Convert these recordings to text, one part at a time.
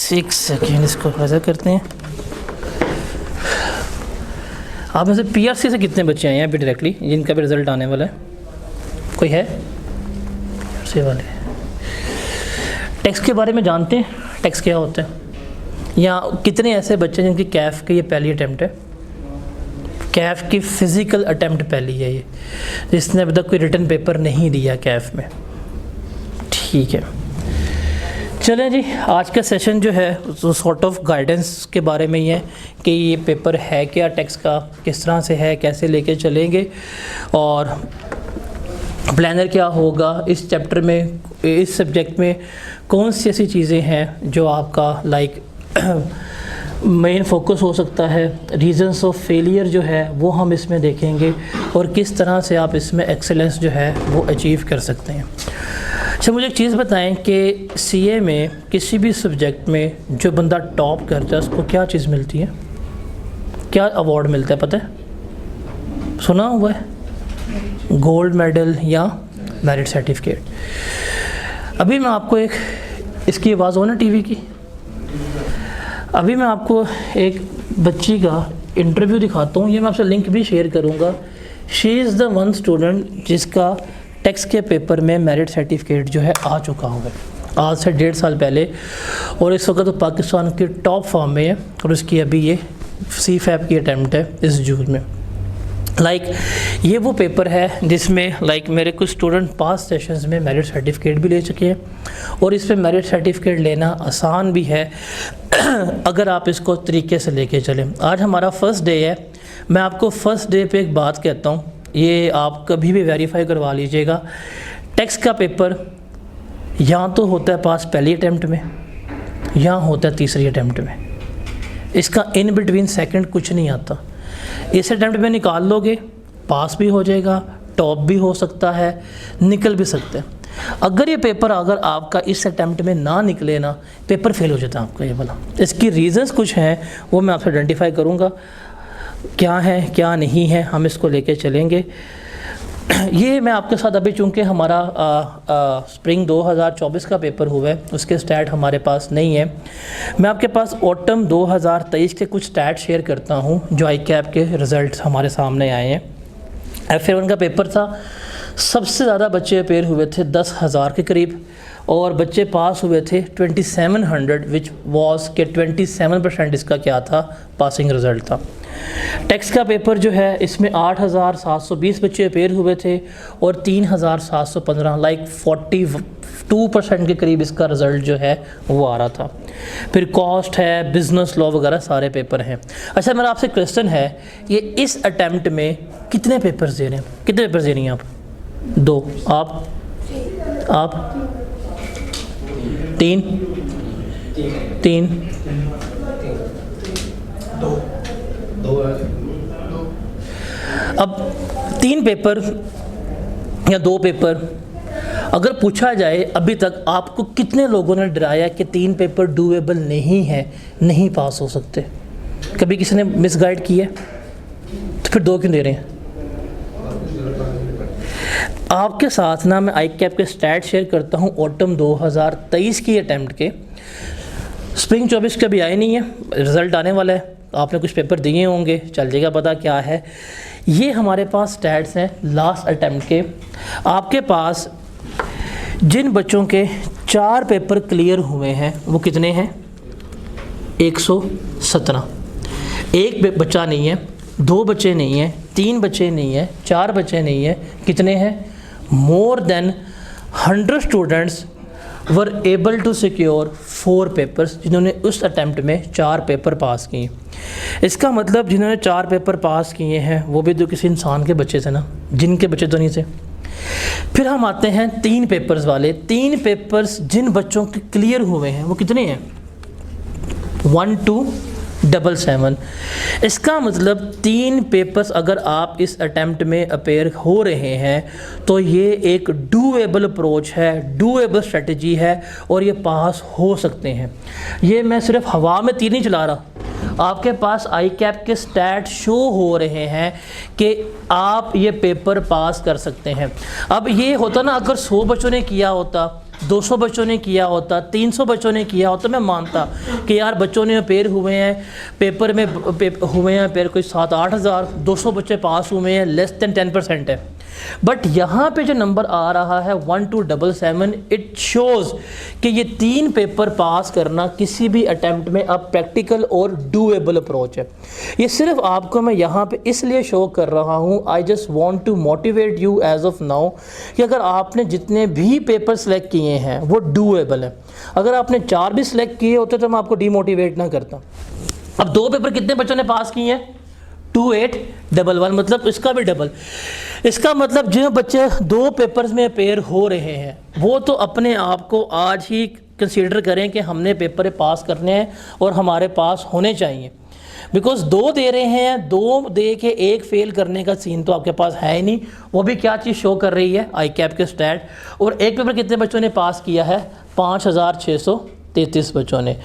6 second इसको वजह करते हैं। आप में से पीआरसी से कितने बच्चे आए हैं अभी डायरेक्टली जिनका भी रिज़ल्ट आने वाला है? कोई है पीआरसी वाले? टैक्स के बारे में जानते हैं? टैक्स क्या होता है? या कितने ऐसे बच्चे जिनकी कैफ़ की ये पहली अटैम्प्ट है? कैफ़ की फ़िज़िकल अटैम्प्ट पहली है ये, जिसने अभी तक कोई रिटन पेपर नहीं दिया कैफ़ में। ठीक है, चलें जी। आज का सेशन जो है वो सॉर्ट ऑफ गाइडेंस के बारे में ही है कि ये पेपर है क्या, टैक्स का किस तरह से है, कैसे लेके चलेंगे और प्लानर क्या होगा इस चैप्टर में, इस सब्जेक्ट में कौन सी ऐसी चीज़ें हैं जो आपका मेन फोकस हो सकता है। रीज़न्स ऑफ फेलियर जो है वो हम इसमें देखेंगे और किस तरह से आप इसमें एक्सेलेंस जो है वो अचीव कर सकते हैं। अच्छा, मुझे एक चीज़ बताएं कि सीए में किसी भी सब्जेक्ट में जो बंदा टॉप करता है उसको क्या चीज़ मिलती है, क्या अवार्ड मिलता है, पता है? सुना हुआ है? गोल्ड मेडल या मेरिट सर्टिफिकेट। अभी मैं आपको एक, इसकी आवाज़ हो ना टीवी की, अभी मैं आपको एक बच्ची का इंटरव्यू दिखाता हूँ। ये मैं आपसे लिंक भी शेयर करूँगा। She is the one student जिसका टैक्स के पेपर में मेरिट सर्टिफिकेट जो है आ चुका हुआ है आज से 1.5 साल पहले, और इस वक्त तो पाकिस्तान की टॉप फॉर्म में है और उसकी अभी ये CFAP की अटैम्प्ट है इस जून में। ये वो पेपर है जिसमें मेरे कुछ स्टूडेंट पास सेशंस में मेरिट सर्टिफिकेट भी ले चुके हैं और इस पे मेरिट सर्टिफिकेट लेना आसान भी है अगर आप इसको तरीके से लेके चलें। आज हमारा फर्स्ट डे है। मैं आपको फर्स्ट डे पे एक बात कहता हूँ, ये आप कभी भी वेरीफाई करवा लीजिएगा। टैक्स का पेपर यहाँ तो होता है पास पहली अटैम्प्ट में, यहाँ होता है तीसरी अटैम्प्ट में। इसका इन बिटवीन सेकंड कुछ नहीं आता। इस अटैम्प्ट में निकाल लोगे, पास भी हो जाएगा, टॉप भी हो सकता है, निकल भी सकते हैं। अगर ये पेपर अगर आपका इस अटैम्प्ट में ना निकले ना, पेपर फेल हो जाता है आपका ये वाला। इसकी रीज़न्स कुछ हैं, वो मैं आपसे आइडेंटिफाई करूँगा क्या है क्या नहीं है, हम इसको लेके चलेंगे। ये मैं आपके साथ अभी, चूँकि हमारा स्प्रिंग 2024 का पेपर हुआ है, उसके स्टैट हमारे पास नहीं है। मैं आपके पास ऑटम 2023 के कुछ स्टैट शेयर करता हूँ जो ICAP के रिज़ल्ट हमारे सामने आए हैं। F1 का पेपर था, सबसे ज़्यादा बच्चे अपेयर हुए थे 10,000 के करीब और बच्चे पास हुए थे 2700, विच वॉज के 27% इसका क्या था, पासिंग रिज़ल्ट था। टैक्स का पेपर जो है इसमें 8,720 बच्चे अपेयर हुए थे और 3,715 42% के करीब इसका रिज़ल्ट जो है वो आ रहा था। फिर कॉस्ट है, बिज़नेस लॉ वगैरह सारे पेपर हैं। अच्छा, मेरा आपसे क्वेश्चन है, ये इस अटैम्प्ट में कितने पेपर्स दे रहे हैं? कितने पेपर्स दे रही हैं आप? 2। आप 3 अब 3 पेपर या 2 पेपर अगर पूछा जाए अभी तक आपको कितने लोगों ने डराया कि 3 पेपर डूएबल नहीं है, नहीं पास हो सकते? कभी किसी ने मिसगाइड किया है? तो फिर 2 क्यों दे रहे हैं? आपके साथ ना मैं ICAP के स्टैट शेयर करता हूँ ऑटम 2023 की अटैम्प्ट के। स्प्रिंग 24 का भी आए नहीं है, रिज़ल्ट आने वाला है, आपने कुछ पेपर दिए होंगे, चल जाएगा पता क्या है। ये हमारे पास स्टैट्स हैं लास्ट अटैम्प्ट के। आपके पास जिन बच्चों के 4 पेपर क्लियर हुए हैं वो कितने हैं? 117। एक बच्चा नहीं है, 2 बच्चे नहीं हैं, 3 बच्चे नहीं हैं, 4 बच्चे नहीं हैं, कितने हैं? More than 100 students were able to secure 4 papers, जिन्होंने उस अटैम्प्ट में 4 पेपर पास किए। इसका मतलब जिन्होंने 4 पेपर पास किए हैं वो भी तो किसी इंसान के बच्चे थे ना, जिनके बच्चे तो नहीं थे। फिर हम आते हैं 3 पेपर्स वाले। 3 पेपर्स जिन बच्चों के क्लियर हुए हैं वो कितने हैं? 1277। इसका मतलब 3 पेपर्स अगर आप इस अटैम्प्ट में अपेयर हो रहे हैं तो ये एक डूएबल अप्रोच है, डूएबल स्ट्रेटजी है और ये पास हो सकते हैं। ये मैं सिर्फ हवा में तीर नहीं चला रहा, आपके पास ICAP के स्टैट शो हो रहे हैं कि आप ये पेपर पास कर सकते हैं। अब ये होता ना, अगर 100 बच्चों ने किया होता 200 बच्चों ने किया होता, 300 बच्चों ने किया होता, मैं मानता कि यार बच्चों ने पेपर हुए हैं, पेपर में हुए हैं पेपर कोई 7-8 हज़ार, 200 बच्चे पास हुए हैं, लेस दैन 10% है। बट यहाँ पे जो नंबर आ रहा है 1277, इट शोज़ कि ये 3 पेपर पास करना किसी भी अटैम्प्ट में अब प्रैक्टिकल और डूएबल अप्रोच है। ये सिर्फ आपको मैं यहाँ पे इसलिए शो कर रहा हूँ, I just want to motivate you as of now कि अगर आपने जितने भी पेपर सेलेक्ट किए हैं वो डूएबल है। अगर आपने 4 भी सिलेक्ट किए होते तो मैं आपको डीमोटिवेट ना करता। अब 2 पेपर कितने बच्चों ने पास किए हैं? 2811, मतलब इसका भी डबल। इसका मतलब जो बच्चे 2 पेपर्स में अपेयर हो रहे हैं वो तो अपने आप को आज ही कंसीडर करें कि हमने पेपर पास करने हैं और हमारे पास होने चाहिए। बिकॉज 2 दे रहे हैं, 2 दे के 1 फेल करने का सीन तो आपके पास है ही नहीं। वो भी क्या चीज़ शो कर रही है? आई कैप के स्टैट। और 1 पेपर कितने बच्चों ने पास किया है? 5633 बच्चों ने।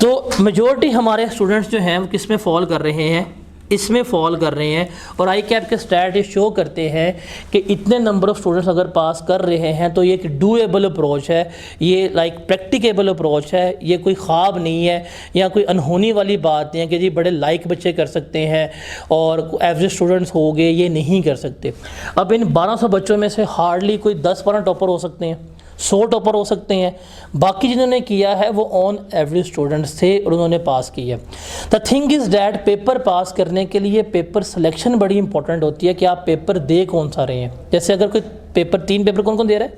तो मेजॉरिटी हमारे स्टूडेंट्स जो हैं वो किस में फॉल कर रहे हैं? इसमें फॉल कर रहे हैं। और आई कैप के स्टैट ये शो करते हैं कि इतने नंबर ऑफ़ स्टूडेंट्स अगर पास कर रहे हैं तो ये एक डूएबल अप्रोच है, ये लाइक प्रैक्टिकेबल अप्रोच है, ये कोई ख्वाब नहीं है या कोई अनहोनी वाली बात नहीं है कि जी बड़े लाइक बच्चे कर सकते हैं और एवरेज स्टूडेंट्स हो गए ये नहीं कर सकते। अब इन 1200 बच्चों में से हार्डली कोई 10-12 टॉपर हो सकते हैं, 100 टॉपर हो सकते हैं। बाकी जिन्होंने किया है वो ऑन एवरेज स्टूडेंट्स थे और उन्होंने पास किया। The thing is that paper pass करने के लिए पेपर सिलेक्शन बड़ी इंपॉर्टेंट होती है कि आप पेपर दे कौन सा रहे हैं। जैसे अगर कोई पेपर 3 पेपर कौन कौन दे रहा है?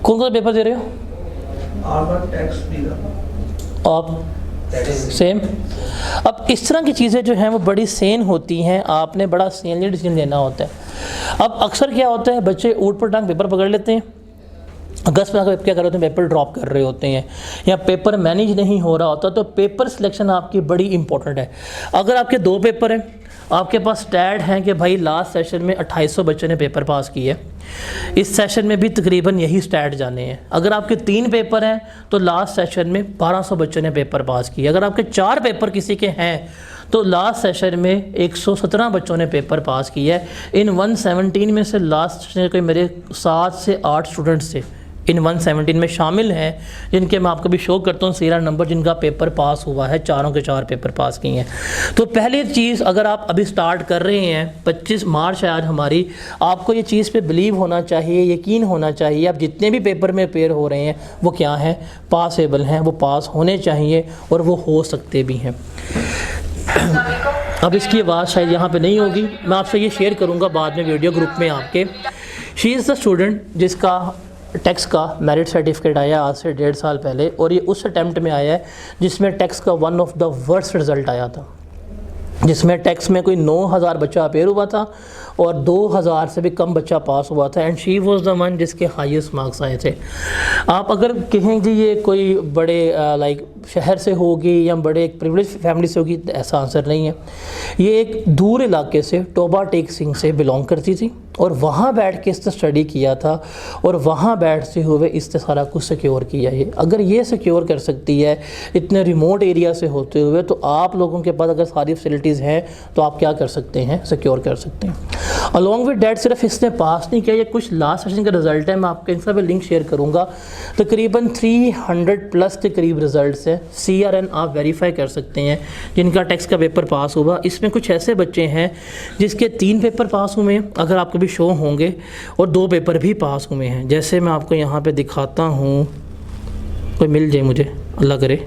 कौन कौन पेपर दे रहे हो आप? सेम। अब इस तरह की चीज़ें जो हैं वो बड़ी सेन होती हैं, आपने बड़ा सेनली डिसीजन लेना होता है। अब अक्सर क्या होता है, बच्चे ऊट पर टांग पेपर पकड़ लेते हैं, अगस्त में क्या कर रहे होते हैं? पेपर ड्रॉप कर रहे होते हैं या पेपर मैनेज नहीं हो रहा होता। तो पेपर सिलेक्शन आपकी बड़ी इंपॉर्टेंट है। अगर आपके 2 पेपर हैं, आपके पास स्टैट हैं कि भाई लास्ट सेशन में 2800 बच्चों ने पेपर पास किए, इस सेशन में भी तकरीबन यही स्टैट जाने हैं। अगर आपके 3 पेपर हैं तो लास्ट सेशन में 1200 बच्चों ने पेपर पास किए। अगर आपके 4 पेपर किसी के हैं तो लास्ट सेशन में 117 बच्चों ने पेपर पास किया है। इन 117 में से लास्ट सेशन के मेरे 7 से 8 स्टूडेंट्स थे इन 117 में शामिल हैं, जिनके मैं आपको भी शो करता हूँ सीरियल नंबर, जिनका पेपर पास हुआ है, चारों के 4 पेपर पास किए हैं। तो पहली चीज़, अगर आप अभी स्टार्ट कर रहे हैं, 25 मार्च है आज हमारी, आपको ये चीज़ पे बिलीव होना चाहिए, यकीन होना चाहिए। आप जितने भी पेपर में अपेयर हो रहे हैं वो क्या हैं? पासेबल हैं, वो पास होने चाहिए और वो हो सकते भी हैं। अब इसकी आवाज़ शायद यहाँ पे नहीं होगी, मैं आपसे ये शेयर करूँगा बाद में वीडियो ग्रुप में आपके। शी इज़ द स्टूडेंट जिसका टैक्स का मेरिट सर्टिफिकेट आया आज से 1.5 साल पहले, और ये उस अटैम्प्ट में आया है जिसमें टैक्स का one of the worst result आया था, जिसमें टैक्स में कोई 9000 बच्चा अपेयर हुआ था और 2000 से भी कम बच्चा पास हुआ था। And she was the one जिसके हाईएस्ट मार्क्स आए थे। आप अगर कहें जी ये कोई बड़े लाइक शहर से होगी या बड़े एक प्रिविलेज फैमिली से होगी, तो ऐसा आंसर नहीं है। ये एक दूर इलाके से टोबा टेक सिंह से बिलोंग करती थी और वहाँ बैठ के इसने स्टडी किया था और वहाँ बैठते हुए इसने सारा कुछ सिक्योर किया है। अगर ये सिक्योर कर सकती है इतने रिमोट एरिया से होते हुए, तो आप लोगों के पास अगर सारी फैसिलिटीज़ हैं तो आप क्या कर सकते हैं? सिक्योर कर सकते हैं। अलॉन्ग विद डैट सिर्फ इसने पास नहीं किया, ये कुछ लास्ट सेशन का रिज़ल्ट है, मैं आपके इंस्टा पे लिंक शेयर करूँगा। तकरीबन 300+ के करीब रिज़ल्ट है। CRN आप वेरीफाई कर सकते हैं जिनका टैक्स का पेपर पास हुआ। इसमें कुछ ऐसे बच्चे हैं जिसके 3 पेपर पास हुए हैं, अगर आपको भी शो होंगे, और 2 पेपर भी पास हुए हैं। जैसे मैं आपको यहाँ पे दिखाता हूँ, कोई मिल जाए मुझे, अल्लाह करे।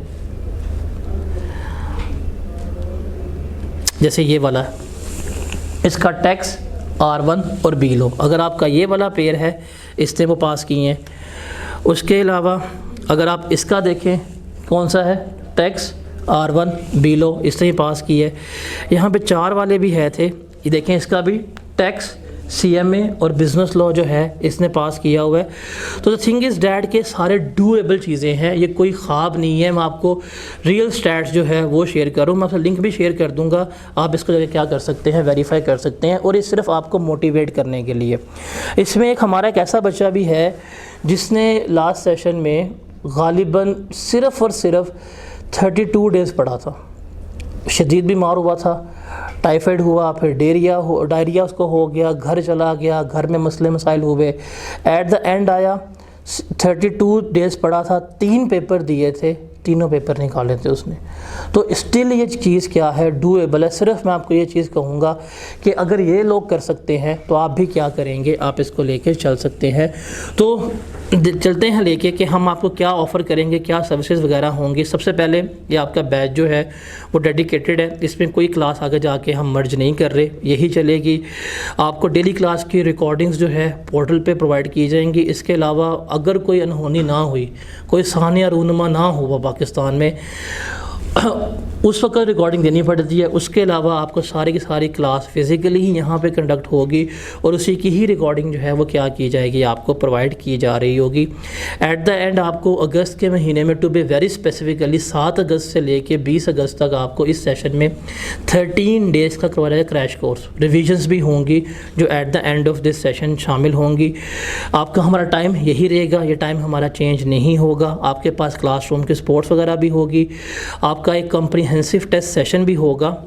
जैसे ये वाला है, इसका टैक्स R1 और B लो, अगर आपका ये वाला पेयर है इसने वो पास किए हैं। उसके अलावा अगर आप इसका देखें, कौन सा है? टैक्स R1 B लो, इसने ही पास किया है। यहाँ पे 4 वाले भी है थे, ये देखें, इसका भी टैक्स CMA और बिज़नेस लॉ जो है इसने पास किया हुआ है। तो द थिंग इज़ डैट के सारे डूएबल चीज़ें हैं, ये कोई ख्वाब नहीं है। मैं आपको रियल स्टैट्स जो है वो शेयर करूँ, मैं आपसे लिंक भी शेयर कर दूँगा, आप इसको जगह क्या कर सकते हैं? वेरीफाई कर सकते हैं। और ये सिर्फ आपको मोटिवेट करने के लिए। इसमें एक हमारा एक ऐसा बच्चा भी है जिसने लास्ट सेशन में गालिबन सिर्फ़ और सिर्फ 32 डेज़ पढ़ा था। शदीद बीमार हुआ था, टाइफाइड हुआ, फिर डायरिया उसको हो गया, घर चला गया, घर में मसले मसाइल हुए, एट द एंड आया 32 डेज़ पड़ा था, 3 पेपर दिए थे, तीनों पेपर निकाले थे उसने। तो स्टिल ये चीज़ क्या है, डूएबल है। सिर्फ मैं आपको ये चीज़ कहूँगा कि अगर ये लोग कर सकते हैं तो आप भी क्या करेंगे, आप इसको लेके चल सकते हैं। तो चलते हैं लेके कि हम आपको क्या ऑफ़र करेंगे, क्या सर्विसेज वगैरह होंगी। सबसे पहले ये आपका बैच जो है वो डेडिकेटेड है, इसमें कोई क्लास आगे जाके हम मर्ज नहीं कर रहे, यही चलेगी। आपको डेली क्लास की रिकॉर्डिंग्स जो है पोर्टल पे प्रोवाइड की जाएंगी। इसके अलावा अगर कोई अनहोनी ना हुई, कोई सानिया रूनमा ना हुआ पाकिस्तान में, उस वक्त रिकॉर्डिंग देनी पड़ती है। उसके अलावा आपको सारी की सारी क्लास फिज़िकली ही यहाँ पे कंडक्ट होगी और उसी की ही रिकॉर्डिंग जो है वो क्या की जाएगी, आपको प्रोवाइड की जा रही होगी। एट द एंड आपको अगस्त के महीने में, टू बी वेरी स्पेसिफिकली 7 अगस्त से लेके 20 अगस्त तक आपको इस सेशन में 13 डेज़ का करवाया जाएगा क्रैश कोर्स। रिविजन्स भी होंगी जो at the end of this session शामिल होंगी। आपका हमारा टाइम यही रहेगा, ये टाइम हमारा चेंज नहीं होगा। आपके पास क्लासरूम के स्पोर्ट्स वगैरह भी होगी, आपका एक कॉम्प्रिहेंसिव टेस्ट सेशन भी होगा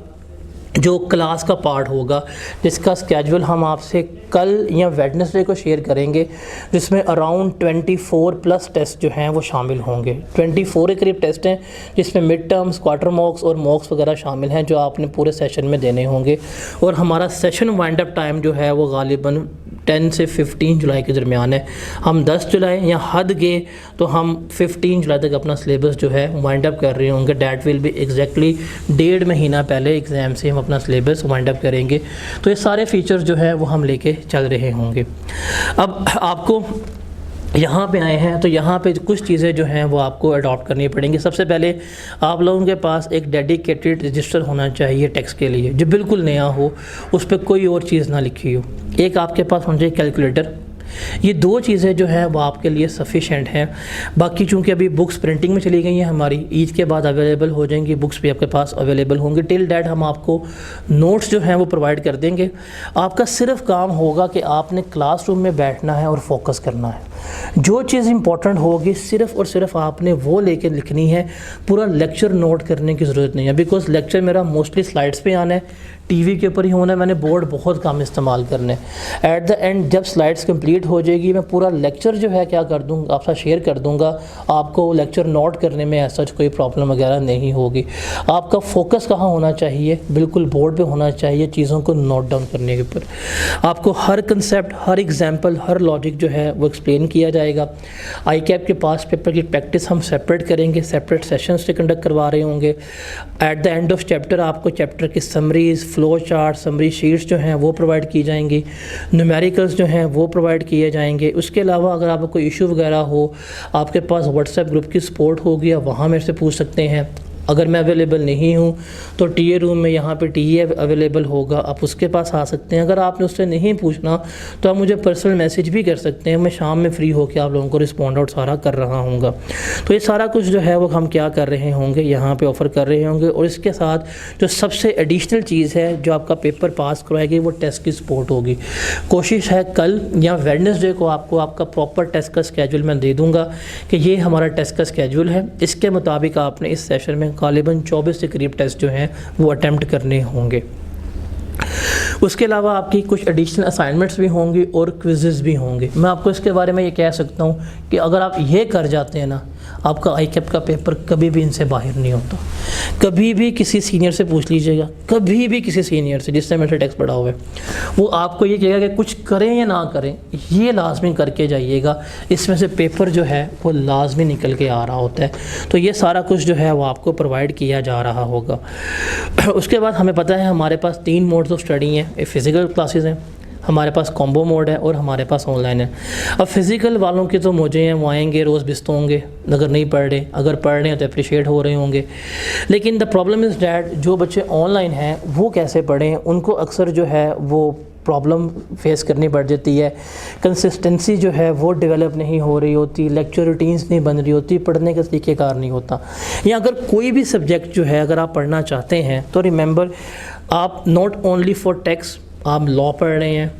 जो क्लास का पार्ट होगा, जिसका स्केजुअल हम आपसे कल या वेडनेसडे को शेयर करेंगे, जिसमें अराउंड 24 प्लस टेस्ट जो हैं वो शामिल होंगे। 24 के करीब टेस्ट हैं जिसमें मिड टर्म्स, क्वार्टर मॉक्स और मॉक्स वगैरह शामिल हैं जो आपने पूरे सेशन में देने होंगे। और हमारा सेशन वाइंड अप टाइम जो है वो गालिबन 10 से 15 जुलाई के दरमियान है। हम 10 जुलाई या हद गए तो हम 15 जुलाई तक अपना सिलेबस जो है वाइंड अप कर रहे होंगे। डैट विल बी एग्जैक्टली 1.5 महीना पहले एग्ज़ाम से हम अपना सिलेबस वाइंड अप करेंगे। तो ये सारे फीचर्स जो है वो हम लेके चल रहे होंगे। अब आपको यहाँ पे आए हैं तो यहाँ पे कुछ चीज़ें जो हैं वो आपको अडॉप्ट करनी पड़ेंगी। सबसे पहले आप लोगों के पास एक डेडिकेटेड रजिस्टर होना चाहिए टेक्स्ट के लिए, जो बिल्कुल नया हो, उस पर कोई और चीज़ ना लिखी हो। एक आपके पास होना चाहिए कैलकुलेटर। ये 2 चीज़ें जो हैं वो आपके लिए सफिशेंट हैं। बाकी चूँकि अभी बुक्स प्रिंटिंग में चली गई हैं हमारी, ईद के बाद अवेलेबल हो जाएंगी, बुक्स भी आपके पास अवेलेबल होंगी। टिल डैट हम आपको नोट्स जो हैं वो प्रोवाइड कर देंगे। आपका सिर्फ काम होगा कि आपने क्लासरूम में बैठना है और फोकस करना है। जो चीज़ इंपॉर्टेंट होगी सिर्फ़ और सिर्फ आपने वो लेके लिखनी है। पूरा लेक्चर नोट करने की ज़रूरत नहीं है, बिकॉज लेक्चर मेरा मोस्टली स्लाइड्स पे आना है, टीवी के ऊपर ही होना है। मैंने बोर्ड बहुत कम इस्तेमाल करने। एट द एंड जब स्लाइड्स कंप्लीट हो जाएगी, मैं पूरा लेक्चर जो है क्या कर दूँगा, आपसे शेयर कर दूँगा। आपको लेक्चर नोट करने में ऐसा कोई प्रॉब्लम वगैरह नहीं होगी। आपका फोकस कहाँ होना चाहिए, बिल्कुल बोर्ड पे होना चाहिए, चीज़ों को नोट डाउन करने के ऊपर। आपको हर कंसेप्ट, हर एग्जाम्पल, हर लॉजिक जो है वो एक्सप्लेन किया जाएगा। आई कैप के पास पेपर की प्रैक्टिस हम सेपरेट करेंगे, सेपरेट सेशंस से कंडक्ट करवा रहे होंगे। At the end of chapter आपको चैप्टर की summaries, flow chart, summary sheets जो हैं वो प्रोवाइड की जाएंगी। न्यूमेरिकल्स जो हैं वो प्रोवाइड किए जाएंगे। उसके अलावा अगर आपको कोई इशू वगैरह हो, आपके पास व्हाट्सएप ग्रुप की सपोर्ट होगी, आप वहाँ मेरे से पूछ सकते हैं। अगर मैं अवेलेबल नहीं हूँ तो टीए रूम में यहाँ पे टीए अवेलेबल होगा, आप उसके पास आ सकते हैं। अगर आपने उससे नहीं पूछना तो आप मुझे पर्सनल मैसेज भी कर सकते हैं, मैं शाम में फ्री होकर आप लोगों को रिस्पॉन्ड आउट सारा कर रहा हूँगा। तो ये सारा कुछ जो है वो हम क्या कर रहे होंगे, यहाँ पे ऑफ़र कर रहे होंगे। और इसके साथ जो सबसे एडिशनल चीज़ है जो आपका पेपर पास करवाएगी वो टेस्ट की सपोर्ट होगी। कोशिश है कल या वेडनेसडे को आपको आपका प्रॉपर टेस्ट का स्केजुअल मैं दे दूँगा कि ये हमारा टेस्ट का स्केजुअल है, इसके मुताबिक आपने इस सेशन में गालिबन 24 के करीब टेस्ट जो हैं वो अटैम्प्ट करने होंगे। उसके अलावा आपकी कुछ एडिशनल असाइनमेंट्स भी होंगी और क्विज़ेस भी होंगे। मैं आपको इसके बारे में ये कह सकता हूँ कि अगर आप ये कर जाते हैं ना, आपका आई कैप का पेपर कभी भी इनसे बाहर नहीं होता। कभी भी किसी सीनियर से पूछ लीजिएगा, कभी भी किसी सीनियर से जिसने मेरे टेक्स्ट पढ़ा हुआ है, वो आपको ये कहेगा कि कुछ करें या ना करें, ये लाजमी करके जाइएगा। इसमें से पेपर जो है वो लाजमी निकल के आ रहा होता है। तो ये सारा कुछ जो है वो आपको प्रोवाइड किया जा रहा होगा। उसके बाद हमें पता है हमारे पास 3 मोड्स ऑफ स्टडी हैं। फ़िज़िकल क्लासेस हैं, हमारे पास कॉम्बो मोड है और हमारे पास ऑनलाइन है। अब फ़िज़िकल वालों के तो मौजे हैं, वो आएंगे, रोज़ बिस्त होंगे। अगर नहीं पढ़ रहे, अगर पढ़ रहे हैं तो अप्रिशिएट हो रहे होंगे। लेकिन द प्रॉब्लम इज़ डैट जो बच्चे ऑनलाइन हैं वो कैसे पढ़ें, उनको अक्सर जो है वो प्रॉब्लम फेस करनी पड़ जाती है। कंसिस्टेंसी जो है वो डेवलप नहीं हो रही होती, लेक्चर रूटीन्स नहीं बन रही होती, पढ़ने का तरीक़ेकार नहीं होता। या अगर कोई भी सब्जेक्ट जो है अगर आप पढ़ना चाहते हैं तो रिमेंबर, आप नॉट ओनली फॉर टेक्स्ट, आप लॉ पढ़ रहे हैं,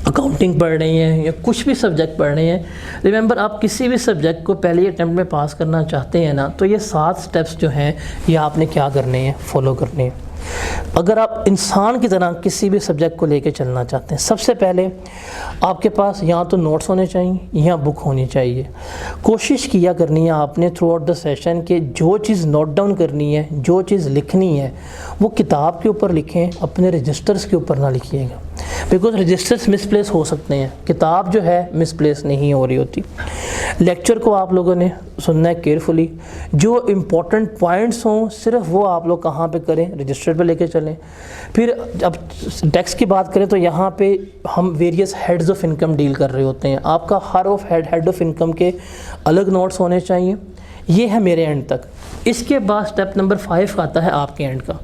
अकाउंटिंग पढ़ रहे हैं या कुछ भी सब्जेक्ट पढ़ रहे हैं, रिमेंबर आप किसी भी सब्जेक्ट को पहले अटैम्प्ट में पास करना चाहते हैं ना, तो ये 7 स्टेप्स जो हैं ये आपने क्या करने हैं, फॉलो करने हैं। अगर आप इंसान की तरह किसी भी सब्जेक्ट को लेके चलना चाहते हैं, सबसे पहले आपके पास या तो नोट्स होने चाहिए या बुक होनी चाहिए। कोशिश किया करनी है आपने थ्रू आउट द सेशन कि जो चीज़ नोट डाउन करनी है, जो चीज़ लिखनी है, वो किताब के ऊपर लिखें, अपने रजिस्टर्स के ऊपर ना लिखिएगा, बिकॉज रजिस्टर्स मिसप्लेस हो सकते हैं, किताब जो है मिसप्लेस नहीं हो रही होती। लेक्चर को आप लोगों ने सुनना है केयरफुली, जो इम्पोर्टेंट पॉइंट्स हों सिर्फ वो आप लोग कहाँ पे करें, रजिस्टर पे लेके चलें। फिर अब टैक्स की बात करें तो यहाँ पे हम various heads of income deal कर रहे होते हैं। आपका हर हेड ऑफ इनकम के अलग नोट्स होने चाहिए। ये है मेरे एंड तक। इसके बाद स्टेप नंबर 5 आता है आपके एंड का।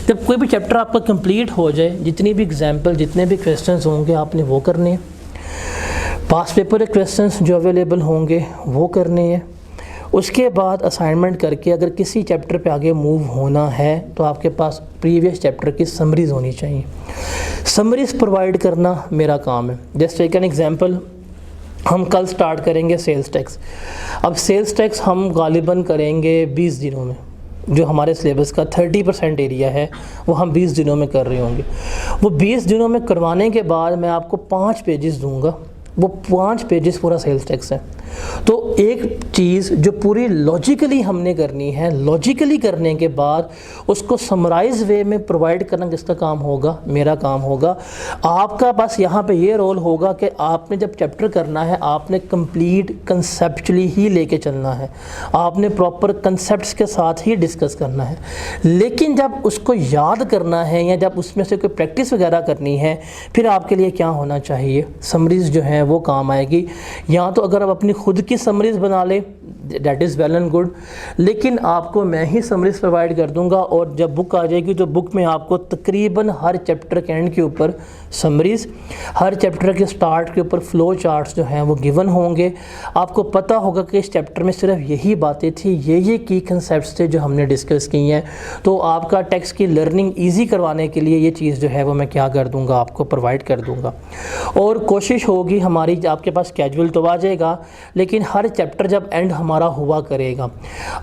जब कोई भी चैप्टर आपका कंप्लीट हो जाए, जितनी भी एग्जाम्पल, जितने भी क्वेश्चंस होंगे आपने वो करने हैं। पास पेपर के क्वेश्चंस जो अवेलेबल होंगे वो करने हैं। उसके बाद असाइनमेंट करके अगर किसी चैप्टर पे आगे मूव होना है तो आपके पास प्रीवियस चैप्टर की समरीज़ होनी चाहिए। समरीज़ प्रोवाइड करना मेरा काम है। जस्ट टेक एन एग्जांपल, हम कल स्टार्ट करेंगे सेल्स टैक्स। अब सेल्स टैक्स हम गालिबन करेंगे 20 दिनों में, जो हमारे सिलेबस का 30% एरिया है वो हम 20 दिनों में कर रहे होंगे। वो 20 दिनों में करवाने के बाद मैं आपको 5 पेजेस दूंगा, वो 5 पेजेस पूरा सेल्स टैक्स है। तो एक चीज़ जो पूरी लॉजिकली हमने करनी है, लॉजिकली करने के बाद उसको समराइज वे में प्रोवाइड करना किसका काम होगा, मेरा काम होगा। आपका बस यहाँ पे ये रोल होगा कि आपने जब चैप्टर करना है आपने कंप्लीट कंसेप्चुअली ही लेके चलना है, आपने प्रॉपर कंसेप्ट्स के साथ ही डिस्कस करना है। लेकिन जब उसको याद करना है या जब उसमें से कोई प्रैक्टिस वगैरह करनी है, फिर आपके लिए क्या होना चाहिए, समरीज जो है वो काम आएगी। या तो अगर आप अपनी खुद की समरीज बना ले, that is well and good, लेकिन आपको मैं ही समरीज प्रोवाइड कर दूंगा। और जब बुक आ जाएगी तो बुक में आपको तकरीबन हर चैप्टर के एंड के ऊपर समरीज, हर चैप्टर के स्टार्ट के ऊपर फ्लो चार्ट्स जो हैं वो गिवन होंगे। आपको पता होगा कि इस चैप्टर में सिर्फ यही बातें थी, ये की कंसेप्ट्स थे जो हमने डिस्कस की हैं। तो आपका टेक्स्ट की लर्निंग ईजी करवाने के लिए ये चीज़ जो है वो मैं क्या कर दूँगा, आपको प्रोवाइड कर दूँगा। और कोशिश होगी हमारी, आपके पास स्केड्यूल तो आ जाएगा, लेकिन हर चैप्टर जब एंड हमारा हुआ करेगा,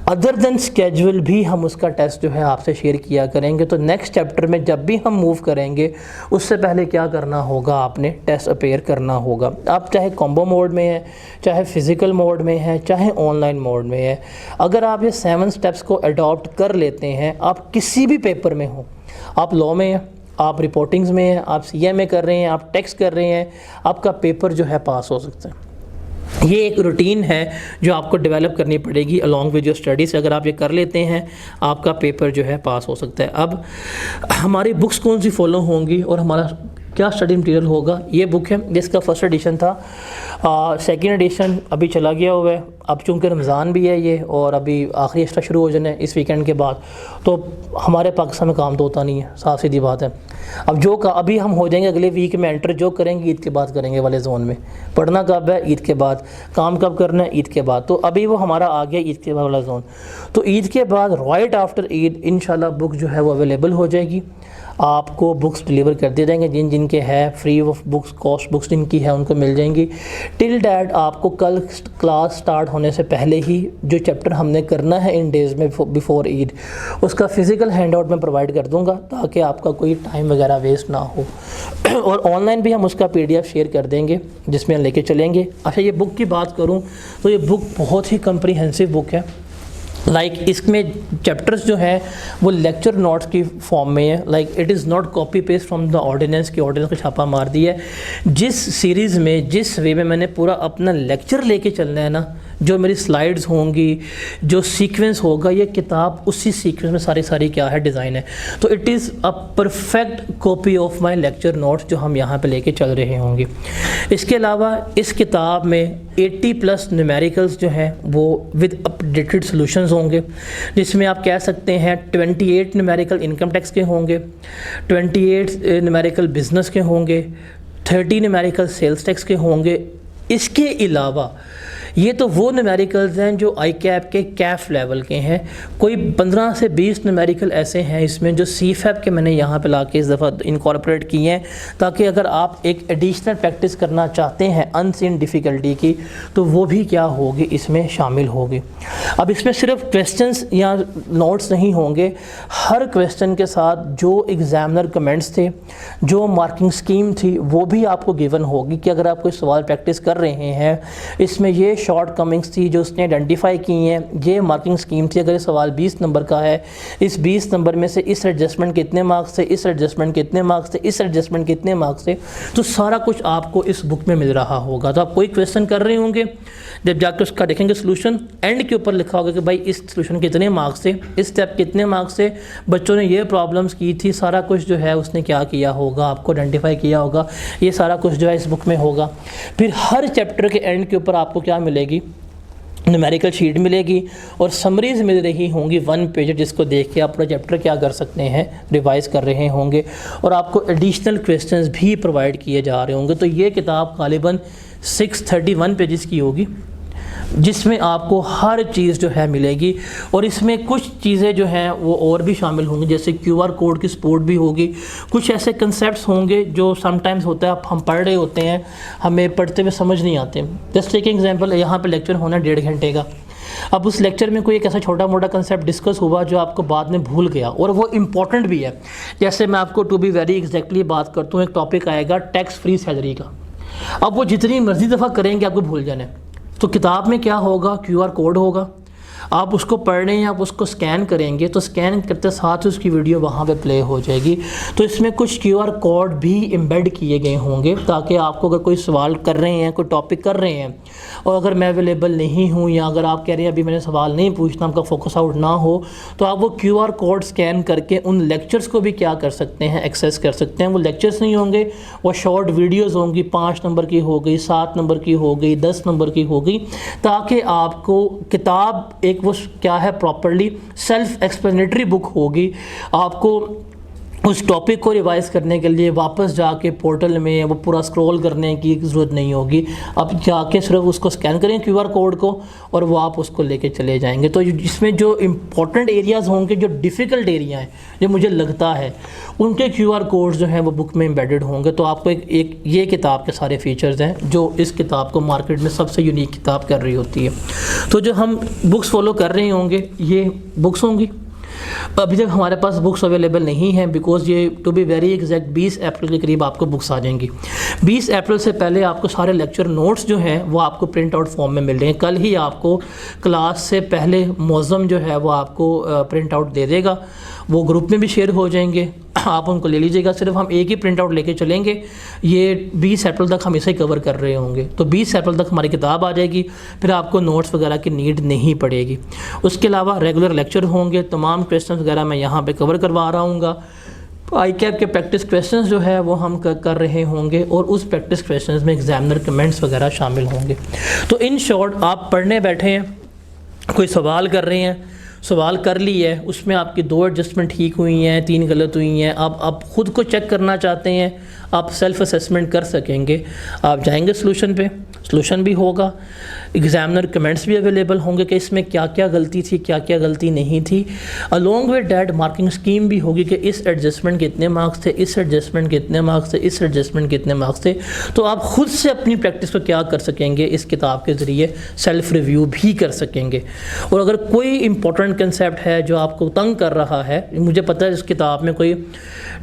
अदर देन स्केड्यूल भी हम उसका टेस्ट जो है आपसे शेयर किया करेंगे। तो नेक्स्ट चैप्टर में जब भी हम मूव करेंगे उससे पहले क्या करना होगा, आपने टेस्ट अपेयर करना होगा। आप चाहे कॉम्बो मोड में है, चाहे फिज़िकल मोड में है, चाहे ऑनलाइन मोड में है, अगर आप ये 7 स्टेप्स को अडॉप्ट कर लेते हैं, आप किसी भी पेपर में हो, आप लॉ में हैं, आप रिपोर्टिंग्स में हैं, आप सीए में कर रहे हैं, आप टैक्स कर रहे हैं, आपका पेपर जो है पास हो सकता है। ये एक रूटीन है जो आपको डेवलप करनी पड़ेगी अलॉन्ग विद योर स्टडीज़। अगर आप ये कर लेते हैं आपका पेपर जो है पास हो सकता है। अब हमारी बुक्स कौन सी फॉलो होंगी और हमारा क्या स्टडी मटेरियल होगा, ये बुक है जिसका फर्स्ट एडिशन था, सेकंड एडिशन अभी चला गया हुआ है। अब चूँकि रमज़ान भी है ये और अभी आखिरी एक्स्ट्रा शुरू हो जाना है इस वीकेंड के बाद, तो हमारे पाकिस्तान में काम तो होता नहीं है, साफ सीधी बात है। अब जो अभी हम हो जाएंगे अगले वीक में एंटर, जो करेंगे ईद के बाद करेंगे वाले जोन में। पढ़ना कब है, ईद के बाद। काम कब करना है, ईद के बाद। तो अभी वो हमारा आ गया ईद के बाद वाला जोन। तो ईद के बाद राइट आफ्टर ईद इंशाल्लाह बुक जो है वो अवेलेबल हो जाएगी। आपको बुक्स डिलीवर कर दिए जाएंगे, जिनके है free of books, cost books जिनकी है उनको मिल जाएंगी। टिल डैट आपको कल क्लास स्टार्ट होने से पहले ही जो चैप्टर हमने करना है इन डेज़ में बिफोर ईद, उसका फ़िज़िकल हैंड आउट मैं प्रोवाइड कर दूंगा ताकि आपका कोई टाइम वगैरह वेस्ट ना हो। और ऑनलाइन भी हम उसका PDF शेयर कर देंगे जिसमें हम लेके चलेंगे। अच्छा, ये बुक की बात करूँ तो ये बुक बहुत ही कम्प्रीहेंसिव बुक है। इसमें चैप्टर्स जो हैं वो लेक्चर नोट्स की फॉर्म में है। It is not copy paste from the ordinance की, ऑर्डिनेंस को छापा मार दिया है। जिस सीरीज़ में, जिस वे में मैंने पूरा अपना लेक्चर लेके चलना है ना, जो मेरी स्लाइड्स होंगी, जो सीक्वेंस होगा, ये किताब उसी सीक्वेंस में सारी क्या है, डिज़ाइन है। तो it is a perfect copy of my lecture notes जो हम यहाँ पे लेके चल रहे होंगे। इसके अलावा इस किताब में 80+ न्यूमेरिकल्स जो हैं वो विद अपडेटेड सॉल्यूशंस होंगे, जिसमें आप कह सकते हैं 28 न्यूमेरिकल इनकम टैक्स के होंगे, 28 न्यूमेरिकल बिजनेस के होंगे, 30 न्यूमेरिकल सेल्स टैक्स के होंगे, इसके अलावा ये तो वो न्यूमेरिकल्स हैं जो आई कैप के कैफ लेवल के हैं। कोई 15 से 20 न्यूमेरिकल ऐसे हैं इसमें जो सी फैप के मैंने यहाँ पे लाके इस दफ़ा इनकॉर्पोरेट किए हैं, ताकि अगर आप एक एडिशनल प्रैक्टिस करना चाहते हैं अनसीन डिफ़िकल्टी की तो वो भी क्या होगी, इसमें शामिल होगी। अब इसमें सिर्फ क्वेश्चंस या नोट्स नहीं होंगे, हर क्वेश्चन के साथ जो एग्ज़ामिनर कमेंट्स थे, जो मार्किंग स्कीम थी, वो भी आपको गिवन होगी कि अगर आप कोई सवाल प्रैक्टिस कर रहे हैं, इसमें ये शॉर्ट कमिंग्स थी जो उसने आइडेंटिफाई की हैं, ये मार्किंग स्कीम थी। अगर ये सवाल 20 नंबर का है, इस 20 नंबर में से इस एडजस्टमेंट कितने मार्क्स थे, इस एडजस्टमेंट कितने मार्क्स थे, इस एडजस्टमेंट कितने मार्क्स थे, तो सारा कुछ आपको इस बुक में मिल रहा होगा। तो आप कोई क्वेश्चन कर रहे होंगे, जब जाकर उसका देखेंगे सोल्यूशन, एंड के ऊपर लिखा होगा कि भाई इस सोल्यूशन कितने मार्क्स थे, इस स्टेप कितने मार्क्स थे, बच्चों ने ये प्रॉब्लम्स की थी, सारा कुछ जो है उसने क्या किया होगा, आपको आइडेंटिफाई किया होगा, ये सारा कुछ जो है इस बुक में होगा। फिर हर चैप्टर के एंड के ऊपर आपको क्या मिलेगी, न्यूमेरिकल शीट मिलेगी और समरीज़ मिल रही होंगी 1 पेज, जिसको देख के आप पूरा चैप्टर क्या कर सकते हैं, रिवाइज कर रहे होंगे, और आपको एडिशनल क्वेश्चंस भी प्रोवाइड किए जा रहे होंगे। तो ये किताब गालिबन 631 पेजेस की होगी, जिसमें आपको हर चीज़ जो है मिलेगी। और इसमें कुछ चीज़ें जो हैं वो और भी शामिल होंगी, जैसे QR कोड की सपोर्ट भी होगी। कुछ ऐसे कंसेप्ट्स होंगे जो समटाइम्स होता है, हम पढ़ रहे होते हैं, हमें पढ़ते हुए समझ नहीं आते। जस्ट टेक एग्जांपल, यहाँ पे लेक्चर होना 1.5 घंटे का, अब उस लेक्चर में कोई एक ऐसा छोटा मोटा कंसेप्ट डिस्कस हुआ जो आपको बाद में भूल गया और वो इम्पॉर्टेंट भी है। जैसे मैं आपको टू बी वेरी एग्जैक्टली बात करता हूँ, एक टॉपिक आएगा टैक्स फ्री सैलरी का। अब वो जितनी मर्जी दफ़ा करेंगे आपको भूल जाना है। तो किताब में क्या होगा, QR कोड होगा, आप उसको पढ़ रहे हैं, आप उसको स्कैन करेंगे तो स्कैन करते साथ ही उसकी वीडियो वहाँ पे प्ले हो जाएगी। तो इसमें कुछ QR कोड भी एम्बेड किए गए होंगे, ताकि आपको अगर कोई सवाल कर रहे हैं, कोई टॉपिक कर रहे हैं और अगर मैं अवेलेबल नहीं हूँ, या अगर आप कह रहे हैं अभी मैंने सवाल नहीं पूछना, आपका फोकस आउट ना हो, तो आप वो QR कोड स्कैन करके उन लेक्चर्स को भी क्या कर सकते हैं, एक्सेस कर सकते हैं। वो लेक्चर्स नहीं होंगे, वो शॉर्ट वीडियोज़ होंगी, 5 नंबर की हो गई, 7 नंबर की हो गई, 10 नंबर की हो गई, ताकि आपको किताब एक वो क्या है प्रॉपर्ली सेल्फ एक्सप्लेनेटरी बुक होगी। आपको उस टॉपिक को रिवाइज करने के लिए वापस जाके पोर्टल में वो पूरा स्क्रॉल करने की ज़रूरत नहीं होगी। आप जाके सिर्फ उसको स्कैन करें QR कोड को और वो आप उसको लेके चले जाएंगे। तो जिसमें जो इम्पोर्टेंट एरियाज़ होंगे, जो डिफ़िकल्ट एरिया हैं, जो मुझे लगता है उनके QR कोड्स जो हैं वो बुक में एम्बेडेड होंगे। तो आपको एक ये किताब के सारे फीचर्स हैं जो इस किताब को मार्केट में सबसे यूनिक किताब कर रही होती है। तो जो हम बुक्स फॉलो कर रहे होंगे ये बुक्स होंगी। अभी तक हमारे पास बुक्स अवेलेबल नहीं हैं, बिकॉज ये टू बी वेरी एग्जैक्ट 20 अप्रैल के करीब आपको बुक्स आ जाएंगी। 20 अप्रैल से पहले आपको सारे लेक्चर नोट्स जो हैं वो आपको प्रिंट आउट फॉर्म में मिल रहे हैं। कल ही आपको क्लास से पहले मौज़म जो है वो आपको प्रिंट आउट दे देगा, वो ग्रुप में भी शेयर हो जाएंगे, आप उनको ले लीजिएगा। सिर्फ हम एक ही प्रिंट आउट लेके चलेंगे, ये 20 अप्रैल तक हम इसे कवर कर रहे होंगे। तो 20 अप्रैल तक हमारी किताब आ जाएगी, फिर आपको नोट्स वगैरह की नीड नहीं पड़ेगी। उसके अलावा रेगुलर लेक्चर होंगे, तमाम क्वेश्चन वगैरह मैं यहाँ पे कवर करवा रहा हूँगा। आई कैप के प्रैक्टिस क्वेश्चंस जो है वो हम कर रहे होंगे और उस प्रैक्टिस क्वेश्चंस में एग्जामिनर कमेंट्स वगैरह शामिल होंगे। तो इन शॉर्ट आप पढ़ने बैठे हैं, कोई सवाल कर रहे हैं, सवाल कर ली है, उसमें आपकी 2 एडजस्टमेंट ठीक हुई हैं, 3 गलत हुई हैं, आप ख़ुद को चेक करना चाहते हैं, आप सेल्फ असेसमेंट कर सकेंगे। आप जाएंगे सॉल्यूशन पे, सॉल्यूशन भी होगा, एग्जामिनर कमेंट्स भी अवेलेबल होंगे कि इसमें क्या क्या गलती थी, क्या क्या गलती नहीं थी। Along with that marking scheme भी होगी कि इस एडजस्टमेंट कितने मार्क्स थे, इस एडजस्टमेंट कितने मार्क्स थे, इस एडजस्टमेंट कितने मार्क्स थे। तो आप ख़ुद से अपनी प्रैक्टिस को क्या कर सकेंगे, इस किताब के ज़रिए सेल्फ रिव्यू भी कर सकेंगे। और अगर कोई इंपॉर्टेंट कंसेप्ट है जो आपको तंग कर रहा है, मुझे पता है इस किताब में कोई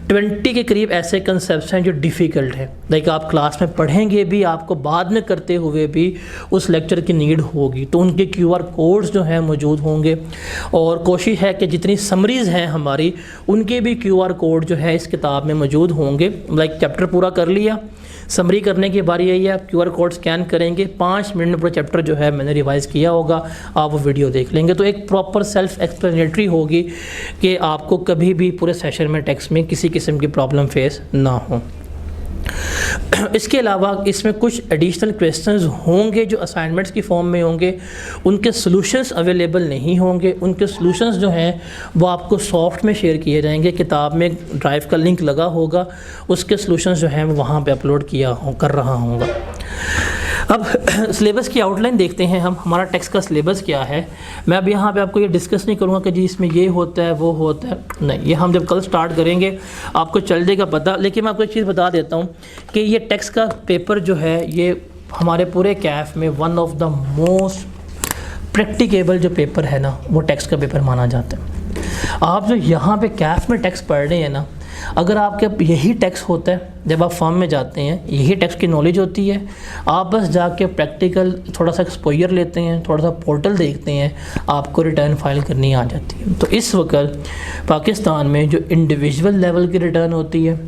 20 के करीब ऐसे कंसेप्ट हैं जो डिफ़िकल्ट है, लाइक आप क्लास में पढ़ेंगे भी, आपको बाद में करते हुए भी उस लेक्चर की नीड होगी, तो उनके QR कोड्स जो हैं मौजूद होंगे। और कोशिश है कि जितनी समरीज़ हैं हमारी, उनके भी QR कोड जो है इस किताब में मौजूद होंगे। लाइक चैप्टर पूरा कर लिया, समरी करने की बारी आई है, आप QR कोड स्कैन करेंगे, 5 मिनट में पूरा चैप्टर जो है मैंने रिवाइज़ किया होगा, आप वो वीडियो देख लेंगे। तो एक प्रॉपर सेल्फ एक्सप्लेनेटरी होगी कि आपको कभी भी पूरे सेशन में टेक्स्ट में किसी किस्म की प्रॉब्लम फेस ना हो। इसके अलावा इसमें कुछ एडिशनल क्वेश्चंस होंगे जो असाइनमेंट्स की फॉर्म में होंगे, उनके सॉल्यूशंस अवेलेबल नहीं होंगे। उनके सॉल्यूशंस जो हैं वो आपको सॉफ्ट में शेयर किए जाएंगे, किताब में ड्राइव का लिंक लगा होगा, उसके सॉल्यूशंस जो हैं वो वहाँ पे अपलोड कर रहा होगा। अब सिलेबस की आउटलाइन देखते हैं हम, हमारा टेक्स्ट का सिलेबस क्या है। मैं अब यहाँ पे आपको ये डिस्कस नहीं करूँगा कि जी इसमें ये होता है वो होता है, नहीं, ये हम जब कल स्टार्ट करेंगे आपको चल जाएगा पता। लेकिन मैं आपको एक चीज़ बता देता हूँ कि ये टेक्स्ट का पेपर जो है ये हमारे पूरे कैफ में one of the most practicable जो पेपर है ना, वो टेक्स्ट का पेपर माना जाता है। आप जो यहाँ पे कैफ में टेक्स्ट पढ़ रहे हैं ना, अगर आपके यही टेक्स्ट होता है जब आप फॉर्म में जाते हैं, यही टेक्स्ट की नॉलेज होती है, आप बस जाके प्रैक्टिकल थोड़ा सा एक्सपोजर लेते हैं, थोड़ा सा पोर्टल देखते हैं, आपको रिटर्न फाइल करनी आ जाती है। तो इस वक्त पाकिस्तान में जो इंडिविजुअल लेवल की रिटर्न होती है,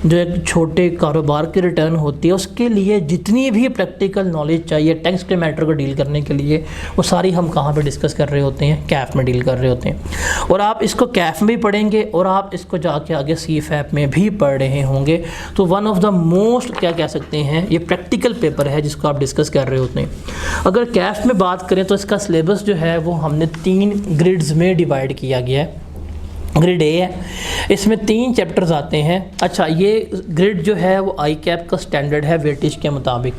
जो एक छोटे कारोबार की रिटर्न होती है, उसके लिए जितनी भी प्रैक्टिकल नॉलेज चाहिए टेक्स्ट के मैटर को डील करने के लिए, वो सारी हम कहाँ पे डिस्कस कर रहे होते हैं, कैफ में डील कर रहे होते हैं। और आप इसको कैफ में भी पढ़ेंगे और आप इसको जाके आगे CFAP में भी पढ़ रहे होंगे। तो वन ऑफ द मोस्ट क्या कह सकते हैं, ये प्रैक्टिकल पेपर है जिसको आप डिस्कस कर रहे होते हैं। अगर कैफ में बात करें तो इसका सिलेबस जो है वो हमने 3 ग्रिड्स में डिवाइड किया गया है। ग्रिड ए है, इसमें 3 चैप्टर्स आते हैं। अच्छा, ये ग्रिड जो है वो ICAP का स्टैंडर्ड है वेटेज के मुताबिक,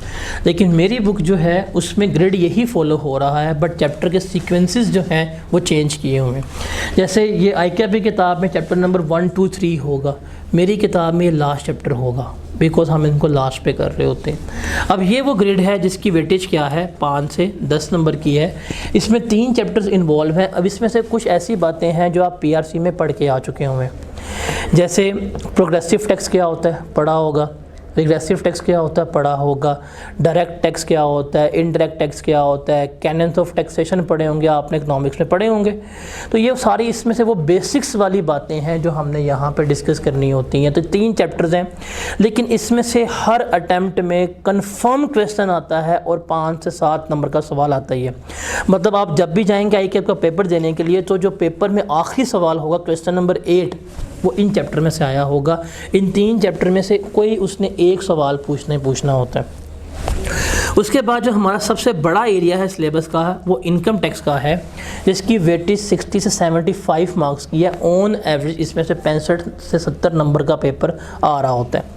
लेकिन मेरी बुक जो है उसमें ग्रिड यही फॉलो हो रहा है, बट चैप्टर के सीक्वेंसेस जो हैं वो चेंज किए हुए हैं। जैसे ये ICAP की किताब में चैप्टर नंबर 1, 2, 3 होगा, मेरी किताब में ये लास्ट चैप्टर होगा, बिकॉज हम इनको लास्ट पे कर रहे होते हैं। अब ये वो ग्रिड है जिसकी वेटेज क्या है, 5 से 10 नंबर की है। इसमें 3 चैप्टर्स इन्वॉल्व हैं। अब इसमें से कुछ ऐसी बातें हैं जो आप PRC में पढ़ के आ चुके होंगे, जैसे प्रोग्रेसिव टेक्स्ट क्या होता है, पढ़ा होगा। रिग्रेसिव टेक्स्ट क्या होता है, पढ़ा होगा। डायरेक्ट टेक्स्ट क्या होता है, इनडायरेक्ट टेक्स्ट क्या होता है, कैनन्स ऑफ टैक्सेशन पढ़े होंगे आपने, इकोनॉमिक्स में पढ़े होंगे। तो ये सारी इसमें से वो बेसिक्स वाली बातें हैं जो हमने यहाँ पे डिस्कस करनी होती हैं। तो 3 चैप्टर्स हैं, लेकिन इसमें से हर अटैम्प्ट में कंफर्म क्वेश्चन आता है और 5 से 7 नंबर का सवाल आता ही है। मतलब आप जब भी जाएंगे ICAP का पेपर देने के लिए, तो जो पेपर में आखिरी सवाल होगा क्वेश्चन नंबर 8, वो इन चैप्टर में से आया होगा। इन 3 चैप्टर में से कोई उसने एक सवाल पूछना होता है। उसके बाद जो हमारा सबसे बड़ा एरिया है सिलेबस का, वो इनकम टैक्स का है, जिसकी वेटेज 60 से 75 मार्क्स की है। ऑन एवरेज इसमें से 65 से 70 नंबर का पेपर आ रहा होता है।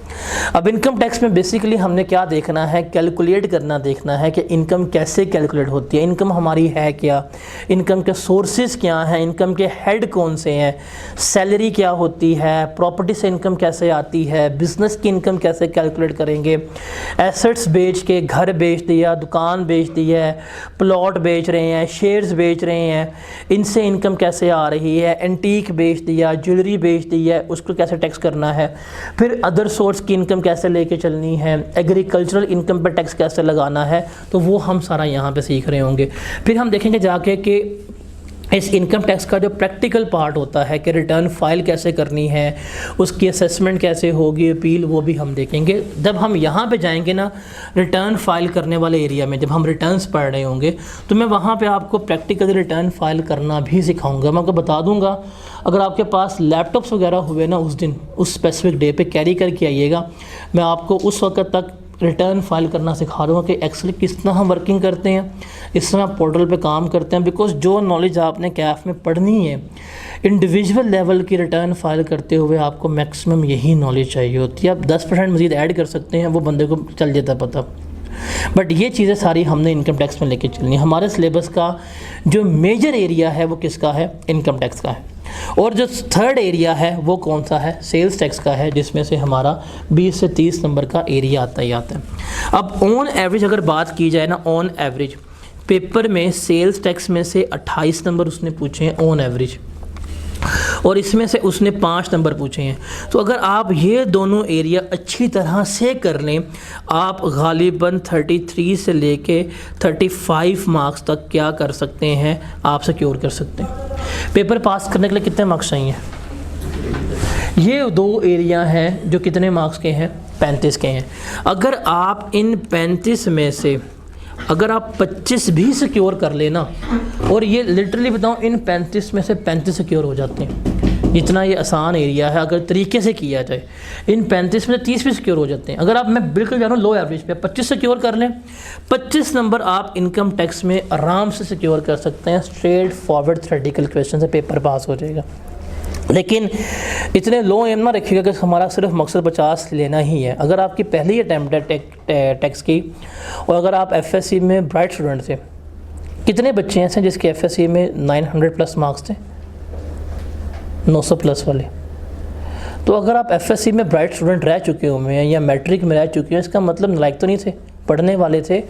अब इनकम टैक्स में बेसिकली हमने क्या देखना है, कैलकुलेट करना देखना है कि इनकम कैसे कैलकुलेट होती है, इनकम हमारी है क्या, इनकम के सोर्सेज क्या हैं, इनकम के हेड कौन से हैं, सैलरी क्या होती है, प्रॉपर्टी से इनकम कैसे आती है, बिज़नेस की इनकम कैसे कैलकुलेट करेंगे, एसेट्स बेच के घर बेच दिया, दुकान बेच दी है, प्लॉट बेच रहे हैं, शेयर्स बेच रहे हैं, इनसे इनकम कैसे आ रही है, एंटीक बेच दिया, ज्वेलरी बेच दी है, उसको कैसे टैक्स करना है, फिर अदर सोर्स की इनकम कैसे लेके चलनी है, एग्रीकल्चरल इनकम पर टैक्स कैसे लगाना है, तो वो हम सारा यहाँ पे सीख रहे होंगे। फिर हम देखेंगे जाके कि इस इनकम टैक्स का जो प्रैक्टिकल पार्ट होता है कि रिटर्न फाइल कैसे करनी है, उसकी असेसमेंट कैसे होगी, अपील, वो भी हम देखेंगे। जब हम यहाँ पे जाएंगे ना रिटर्न फाइल करने वाले एरिया में, जब हम रिटर्न्स पढ़ रहे होंगे, तो मैं वहाँ पे आपको प्रैक्टिकल रिटर्न फाइल करना भी सिखाऊंगा। मैं आपको बता दूंगा, अगर आपके पास लैपटॉप्स वगैरह हुए ना उस दिन, उस स्पेसिफिक डे पे कैरी करके आइएगा, मैं आपको उस वक्त तक रिटर्न फाइल करना सिखा दूँगा कि एक्सेल किस तरह हम वर्किंग करते हैं, इस तरह पोर्टल पे काम करते हैं। बिकॉज जो नॉलेज आपने कैफ में पढ़नी है, इंडिविजुअल लेवल की रिटर्न फाइल करते हुए आपको मैक्सिमम यही नॉलेज चाहिए होती है। आप 10% मज़ीद ऐड कर सकते हैं, वो बंदे को चल जाता पता, बट ये चीज़ें सारी हमने इनकम टैक्स में लेके चलनी है। हमारे सिलेबस का जो मेजर एरिया है वो किसका है, इनकम टैक्स का है। और जो थर्ड एरिया है वो कौन सा है, सेल्स टैक्स का है, जिसमें से हमारा 20 से 30 नंबर का एरिया आता ही आता है। अब ऑन एवरेज अगर बात की जाए ना, ऑन एवरेज पेपर में सेल्स टैक्स में से 28 नंबर उसने पूछे हैं ऑन एवरेज, और इसमें से उसने 5 नंबर पूछे हैं। तो अगर आप ये दोनों एरिया अच्छी तरह से कर लें, आप गालिबन 33 से लेके 35 मार्क्स तक क्या कर सकते हैं, आप सिक्योर कर सकते हैं। पेपर पास करने के लिए कितने मार्क्स चाहिए, ये 2 एरिया हैं जो कितने मार्क्स के हैं, 35 के हैं। अगर आप इन 35 में से अगर आप 25 भी सिक्योर कर लेना, और ये लिटरली बताऊं, इन 35 में से 35 सिक्योर हो जाते हैं, जितना ये आसान एरिया है अगर तरीके से किया जाए। इन 35 में से 30 भी सिक्योर हो जाते हैं। अगर आप, मैं बिल्कुल जा रहा हूँ लो एवरेज पे, 25 सिक्योर कर लें, 25 नंबर आप इनकम टैक्स में आराम से सिक्योर कर सकते हैं। स्ट्रेट फॉरवर्ड थ्योरेटिकल क्वेश्चन से पेपर पास हो जाएगा। लेकिन इतने लो एम ना रखिएगा कि हमारा सिर्फ मकसद 50 लेना ही है। अगर आपकी पहली अटैम्प्ट है टैक्स की और अगर आप एफएससी में ब्राइट स्टूडेंट थे, कितने बच्चे ऐसे जिसके एफएससी में 900 प्लस मार्क्स थे, 900 प्लस वाले? तो अगर आप एफएससी में ब्राइट स्टूडेंट रह चुके हुए हैं या मैट्रिक में रह चुके हैं, इसका मतलब नालायक तो नहीं थे, पढ़ने वाले थे।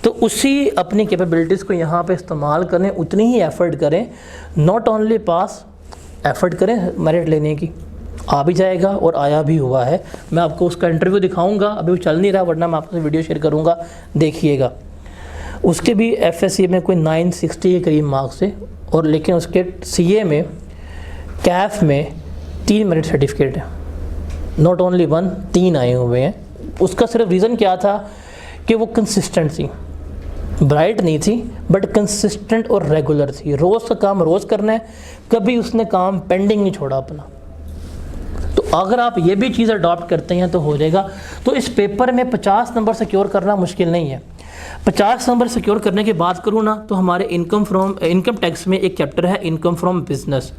तो उसी अपनी कैपेबिलिटीज़ को यहाँ पे इस्तेमाल करें, उतनी ही एफ़र्ट करें, नॉट ओनली पास, एफ़र्ट करें मेरिट लेने की। आ भी जाएगा और आया भी हुआ है। मैं आपको उसका इंटरव्यू दिखाऊंगा, अभी वो चल नहीं रहा, वरना मैं आपसे वीडियो शेयर करूंगा, देखिएगा। उसके भी एफएससी में कोई 960 के करीब मार्क्स थे, और लेकिन उसके सीए में, कैफ में 3 मेरिट सर्टिफिकेट है, नॉट ओनली 1, 3 आए हुए हैं। उसका सिर्फ रीज़न क्या था कि वो कंसिस्टेंट थी, ब्राइट नहीं थी बट कंसिस्टेंट और रेगुलर थी। रोज़ का काम रोज़ करना है, कभी उसने काम पेंडिंग नहीं छोड़ा अपना। तो अगर आप ये भी चीज़ अडॉप्ट करते हैं तो हो जाएगा। तो इस पेपर में 50 नंबर सिक्योर करना मुश्किल नहीं है। 50 नंबर सिक्योर करने की बात करूँ ना, तो हमारे इनकम टैक्स में एक चैप्टर है इनकम फ्रॉम बिजनेस,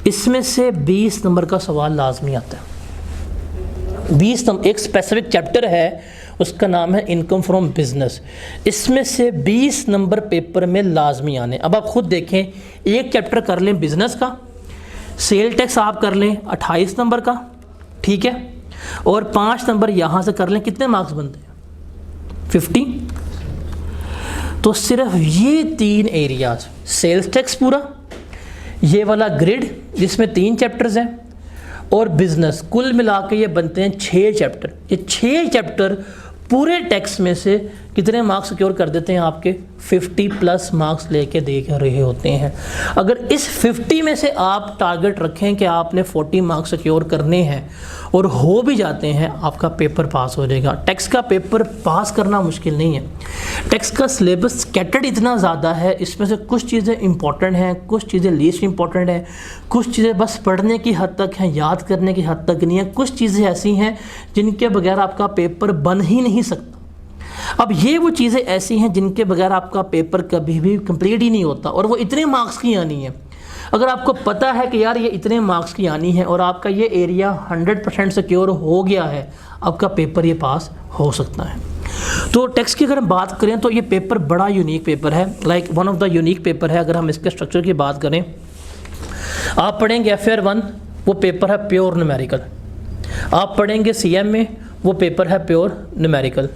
इसमें से 20 नंबर का सवाल लाजमी आता है। 20 नंबर एक स्पेसिफिक चैप्टर है, उसका नाम है इनकम फ्रॉम बिजनेस, इसमें से 20 नंबर पेपर में लाजमी आने। अब आप खुद देखें, एक चैप्टर कर लें बिजनेस का, सेल टैक्स आप कर लें 28 नंबर का, ठीक है, और 5 नंबर यहाँ से कर लें, कितने मार्क्स बनते हैं? 50। तो सिर्फ ये 3 एरियाज, सेल्स टैक्स पूरा, ये वाला ग्रिड जिसमें 3 चैप्टर्स हैं, और बिजनेस, कुल मिला के ये बनते हैं 6 चैप्टर। ये 6 चैप्टर पूरे टैक्स में से कितने मार्क्स सिक्योर कर देते हैं? आपके 50 प्लस मार्क्स लेके देख रहे होते हैं। अगर इस 50 में से आप टारगेट रखें कि आपने 40 मार्क्स सिक्योर करने हैं और हो भी जाते हैं, आपका पेपर पास हो जाएगा। टैक्स का पेपर पास करना मुश्किल नहीं है। टैक्स का सिलेबस स्कैटर्ड इतना ज़्यादा है, इसमें से कुछ चीज़ें इंपॉर्टेंट हैं, कुछ चीज़ें लीस्ट इंपॉर्टेंट हैं, कुछ चीज़ें बस पढ़ने की हद तक हैं, याद करने की हद तक नहीं है, कुछ चीज़ें ऐसी हैं जिनके बगैर आपका पेपर बन ही नहीं सकता। अब ये वो चीज़ें ऐसी हैं जिनके बगैर आपका पेपर कभी भी कंप्लीट ही नहीं होता, और वो इतने मार्क्स की आनी है। अगर आपको पता है कि यार ये इतने मार्क्स की आनी है और आपका ये एरिया 100% सिक्योर हो गया है, आपका पेपर ये पास हो सकता है। तो टैक्स की अगर हम बात करें तो ये पेपर बड़ा यूनिक पेपर है, like one of the unique paper है। अगर हम इसके स्ट्रक्चर की बात करें, आप पढ़ेंगे FR 1, वो पेपर है प्योर न्यूमेरिकल। आप पढ़ेंगे CM में, वो पेपर है प्योर न्यूमेरिकल।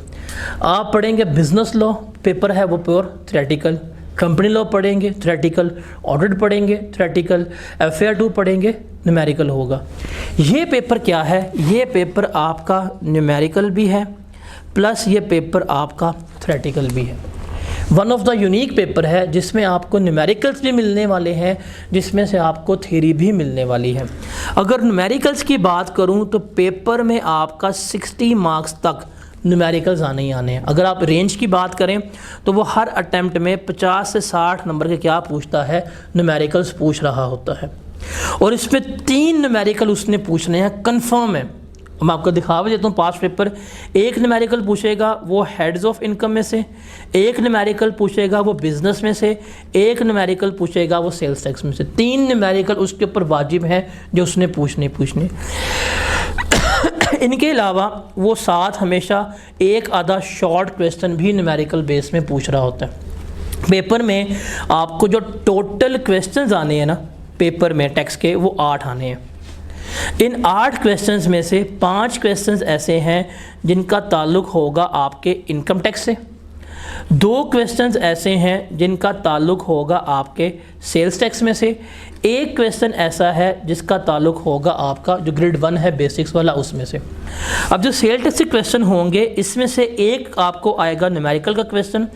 आप पढ़ेंगे बिजनेस लॉ, पेपर है वो प्योर थ्योरेटिकल। कंपनी लॉ पढ़ेंगे थ्योरेटिकल, ऑडिट पढ़ेंगे थ्योरेटिकल, FR 2 पढ़ेंगे न्यूमेरिकल होगा। ये पेपर क्या है? ये पेपर आपका न्यूमेरिकल भी है प्लस ये पेपर आपका थ्योरेटिकल भी है। One of the unique paper है जिसमें आपको न्यूमेरिकल्स भी मिलने वाले हैं, जिसमें से आपको थ्योरी भी मिलने वाली है। अगर न्यूमेरिकल्स की बात करूं तो पेपर में आपका 60 मार्क्स तक न्यूमेरिकल्स आने ही आने हैं। अगर आप रेंज की बात करें तो वो हर अटैम्प्ट में 50 से 60 नंबर के क्या पूछता है? न्यूमेरिकल्स पूछ रहा होता है, और इसमें 3 न्यूमेरिकल उसने पूछने हैं, कंफर्म है। मैं आपको दिखा भी देता हूँ पास पेपर। एक न्यूमेरिकल पूछेगा वो हेड्स ऑफ इनकम में से, एक न्यूमेरिकल पूछेगा वो बिजनेस में से, एक न्यूमेरिकल पूछेगा वो सेल्स टैक्स में से। 3 न्यूमेरिकल उसके ऊपर वाजिब हैं जो उसने पूछने। इनके अलावा वो साथ हमेशा एक आधा शॉर्ट क्वेश्चन भी न्यूमेरिकल बेस में पूछ रहा होता है। पेपर में आपको जो टोटल क्वेश्चंस आने हैं ना पेपर में टैक्स के, वो 8 आने हैं। इन 8 क्वेश्चंस में से 5 क्वेश्चंस ऐसे हैं जिनका ताल्लुक़ होगा आपके इनकम टैक्स से, 2 क्वेश्चंस ऐसे हैं जिनका ताल्लुक़ होगा आपके सेल्स टैक्स में से, एक क्वेश्चन ऐसा है जिसका ताल्लुक़ होगा आपका जो ग्रेड 1 है बेसिक्स वाला उसमें से। अब जो सेल्स टैक्स के क्वेश्चन होंगे इसमें से एक आपको आएगा न्यूमेरिकल का क्वेश्चन,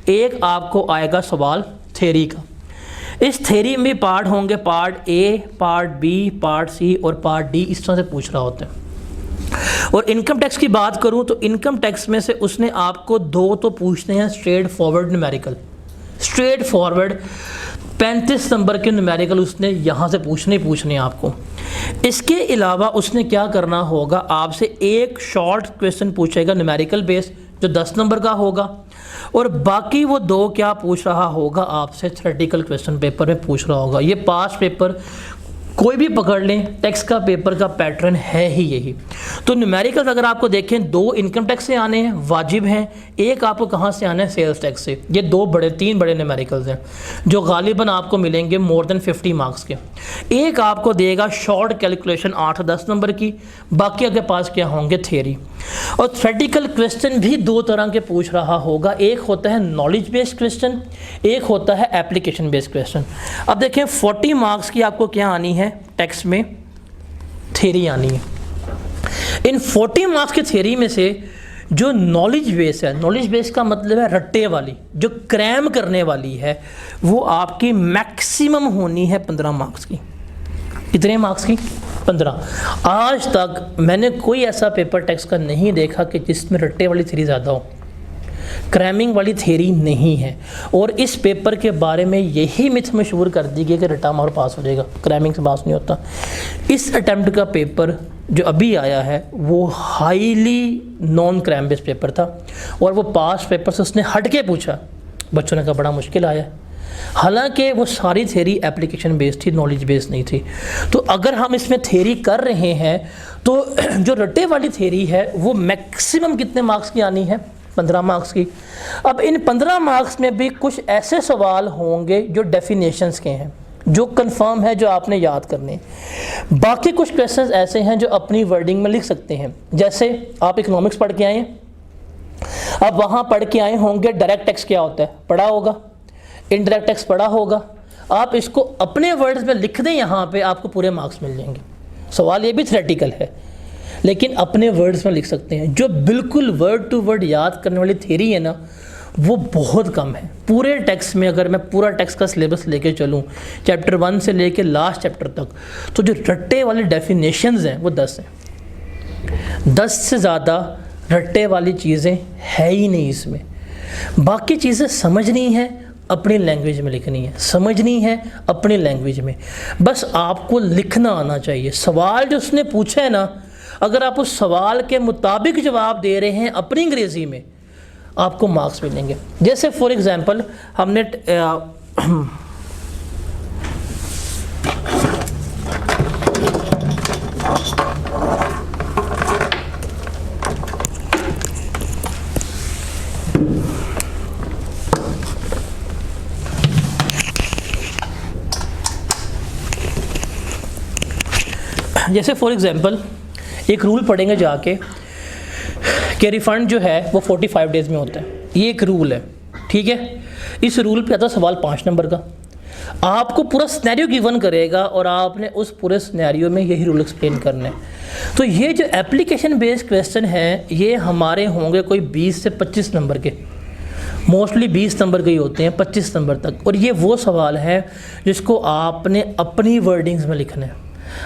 एक आपको आएगा सवाल थ्योरी का। इस थ्योरी में पार्ट होंगे part A, part B, part C और पार्ट D, इस तरह से पूछ रहा होता है। और इनकम टैक्स की बात करूं तो इनकम टैक्स में से उसने आपको 2 तो पूछने हैं straight forward numerical, straight forward 35 number के न्यूमेरिकल उसने यहाँ से पूछने आपको। इसके अलावा उसने क्या करना होगा, आपसे एक शॉर्ट क्वेश्चन पूछेगा न्यूमेरिकल बेस जो 10 नंबर का होगा, और बाकी वो 2 क्या पूछ रहा होगा आपसे थ्योरेटिकल क्वेश्चन पेपर में पूछ रहा होगा। ये पास पेपर कोई भी पकड़ लें, टैक्स का पेपर का पैटर्न है ही यही। तो न्यूमेरिकल्स अगर आपको देखें, 2 इनकम टैक्स से आने हैं, वाजिब हैं, एक आपको कहाँ से आना है, सेल्स टैक्स से। ये 3 बड़े न्यूमेरिकल्स हैं जो गालिबन आपको मिलेंगे मोर देन 50 मार्क्स के। एक आपको देगा शॉर्ट कैलकुलेशन 8-10 नंबर की, बाकी आपके पास क्या होंगे, थ्योरी। और थ्योरेटिकल क्वेश्चन भी 2 तरह के पूछ रहा होगा, एक होता है नॉलेज बेस्ड क्वेश्चन, एक होता है एप्लीकेशन बेस्ड क्वेश्चन। अब देखें 40 मार्क्स की आपको क्या आनी है, टैक्स में थ्योरी आनी है। इन 40 मार्क्स की थ्योरी में से जो नॉलेज बेस है, नॉलेज बेस का मतलब है रट्टे वाली, जो क्रैम करने वाली है, वो आपकी मैक्सिमम होनी है 15 मार्क्स की। कितने मार्क्स की, 15। आज तक मैंने कोई ऐसा पेपर टैक्स का नहीं देखा कि जिसमें रट्टे वाली थ्योरी ज़्यादा हो, क्रैमिंग वाली थ्योरी नहीं है। और इस पेपर के बारे में यही मिथ मशहूर कर दी गई कि रट्टा मारो पास हो जाएगा, क्रैमिंग से पास नहीं होता। इस अटेम्प्ट का पेपर जो अभी आया है वो highly non cram based paper था, और वो पास पेपर से उसने हट के पूछा, बच्चों ने कहा बड़ा मुश्किल आया। हालांकि वो सारी थ्योरी एप्लीकेशन बेस्ड थी, नॉलेज बेस्ड नहीं थी। तो अगर हम इसमें थ्योरी कर रहे हैं तो जो रट्टे वाली थ्योरी है वो मैक्सिमम कितने मार्क्स की आनी है, 15 मार्क्स की। अब इन 15 मार्क्स में भी कुछ ऐसे सवाल होंगे जो डेफिनेशंस के हैं, जो कंफर्म है, जो आपने याद करने हैं। बाकी कुछ क्वेश्चंस ऐसे हैं जो अपनी वर्डिंग में लिख सकते हैं। जैसे आप इकोनॉमिक्स पढ़ के आए हैं, अब वहाँ पढ़ के आए होंगे डायरेक्ट टैक्स क्या होता है, पढ़ा होगा, इनडायरेक्ट टैक्स पढ़ा होगा। आप इसको अपने वर्ड्स में लिख दें, यहाँ पे आपको पूरे मार्क्स मिल जाएंगे। सवाल ये भी थ्योरेटिकल है, लेकिन अपने वर्ड्स में लिख सकते हैं। जो बिल्कुल वर्ड टू वर्ड याद करने वाली थ्योरी है ना, वो बहुत कम है पूरे टैक्स में। अगर मैं पूरा टैक्स का सिलेबस लेके चलूँ, चैप्टर 1 से लेके लास्ट चैप्टर तक, तो जो रट्टे वाली डेफिनेशंस हैं वो 10 हैं। 10 से ज़्यादा रट्टे वाली चीज़ें है ही नहीं इसमें। बाकी चीज़ें समझनी है, अपनी लैंग्वेज में लिखनी है, समझनी है अपनी लैंग्वेज में, बस आपको लिखना आना चाहिए। सवाल जो उसने पूछा है ना, अगर आप उस सवाल के मुताबिक जवाब दे रहे हैं अपनी अंग्रेज़ी में, आपको मार्क्स मिलेंगे। जैसे फॉर एग्जांपल हमने एक रूल पढ़ेंगे जाके कि रिफ़ंड जो है वो 45 डेज़ में होता है। ये एक रूल है, ठीक है। इस रूल पे आता सवाल 5 नंबर का, आपको पूरा सिनेरियो गिवन करेगा और आपने उस पूरे सिनेरियो में यही रूल एक्सप्लेन करना है। तो ये जो एप्लीकेशन बेस्ड क्वेश्चन है, ये हमारे होंगे कोई 20 से 25 नंबर के, मोस्टली 20 नंबर के ही होते हैं, 25 नंबर तक। और ये वो सवाल है जिसको आपने अपनी वर्डिंग्स में लिखना है।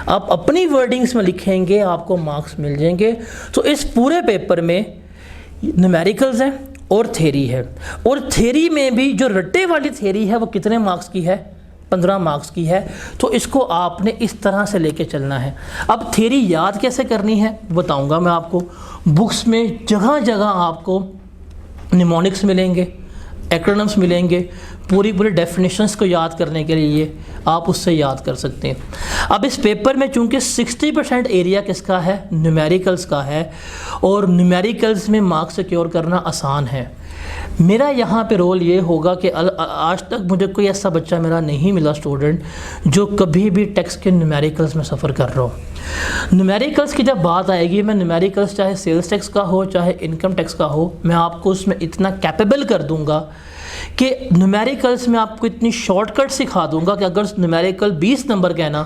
आप अपनी वर्डिंग्स में लिखेंगे, आपको मार्क्स मिल जाएंगे। तो इस पूरे पेपर में न्यूमेरिकल्स हैं और थ्योरी है, और थ्योरी में भी जो रट्टे वाली थ्योरी है वो कितने मार्क्स की है, 15 मार्क्स की है। तो इसको आपने इस तरह से लेके चलना है। अब थ्योरी याद कैसे करनी है बताऊंगा मैं आपको। बुक्स में जगह जगह आपको निमोनिक्स मिलेंगे, एक्रोनिम्स मिलेंगे, पूरी डेफिनेशंस को याद करने के लिए आप उससे याद कर सकते हैं। अब इस पेपर में चूंकि 60% एरिया किसका है, न्यूमेरिकल्स का है, और न्यूमेरिकल्स में मार्क्स सिक्योर करना आसान है। मेरा यहाँ पे रोल ये होगा कि आज तक मुझे कोई ऐसा बच्चा मेरा नहीं मिला स्टूडेंट जो कभी भी टैक्स के न्यूमेरिकल्स में सफ़र कर रहा हो। न्यूमेरिकल्स की जब बात आएगी, मैं न्यूमेरिकल्स चाहे सेल्स टैक्स का हो चाहे इनकम टैक्स का हो, मैं आपको उसमें इतना कैपेबल कर दूंगा कि न्यूमेरिकल्स में आपको इतनी शॉर्टकट सिखा दूंगा कि अगर न्यूमेरिकल 20 नंबर का है ना,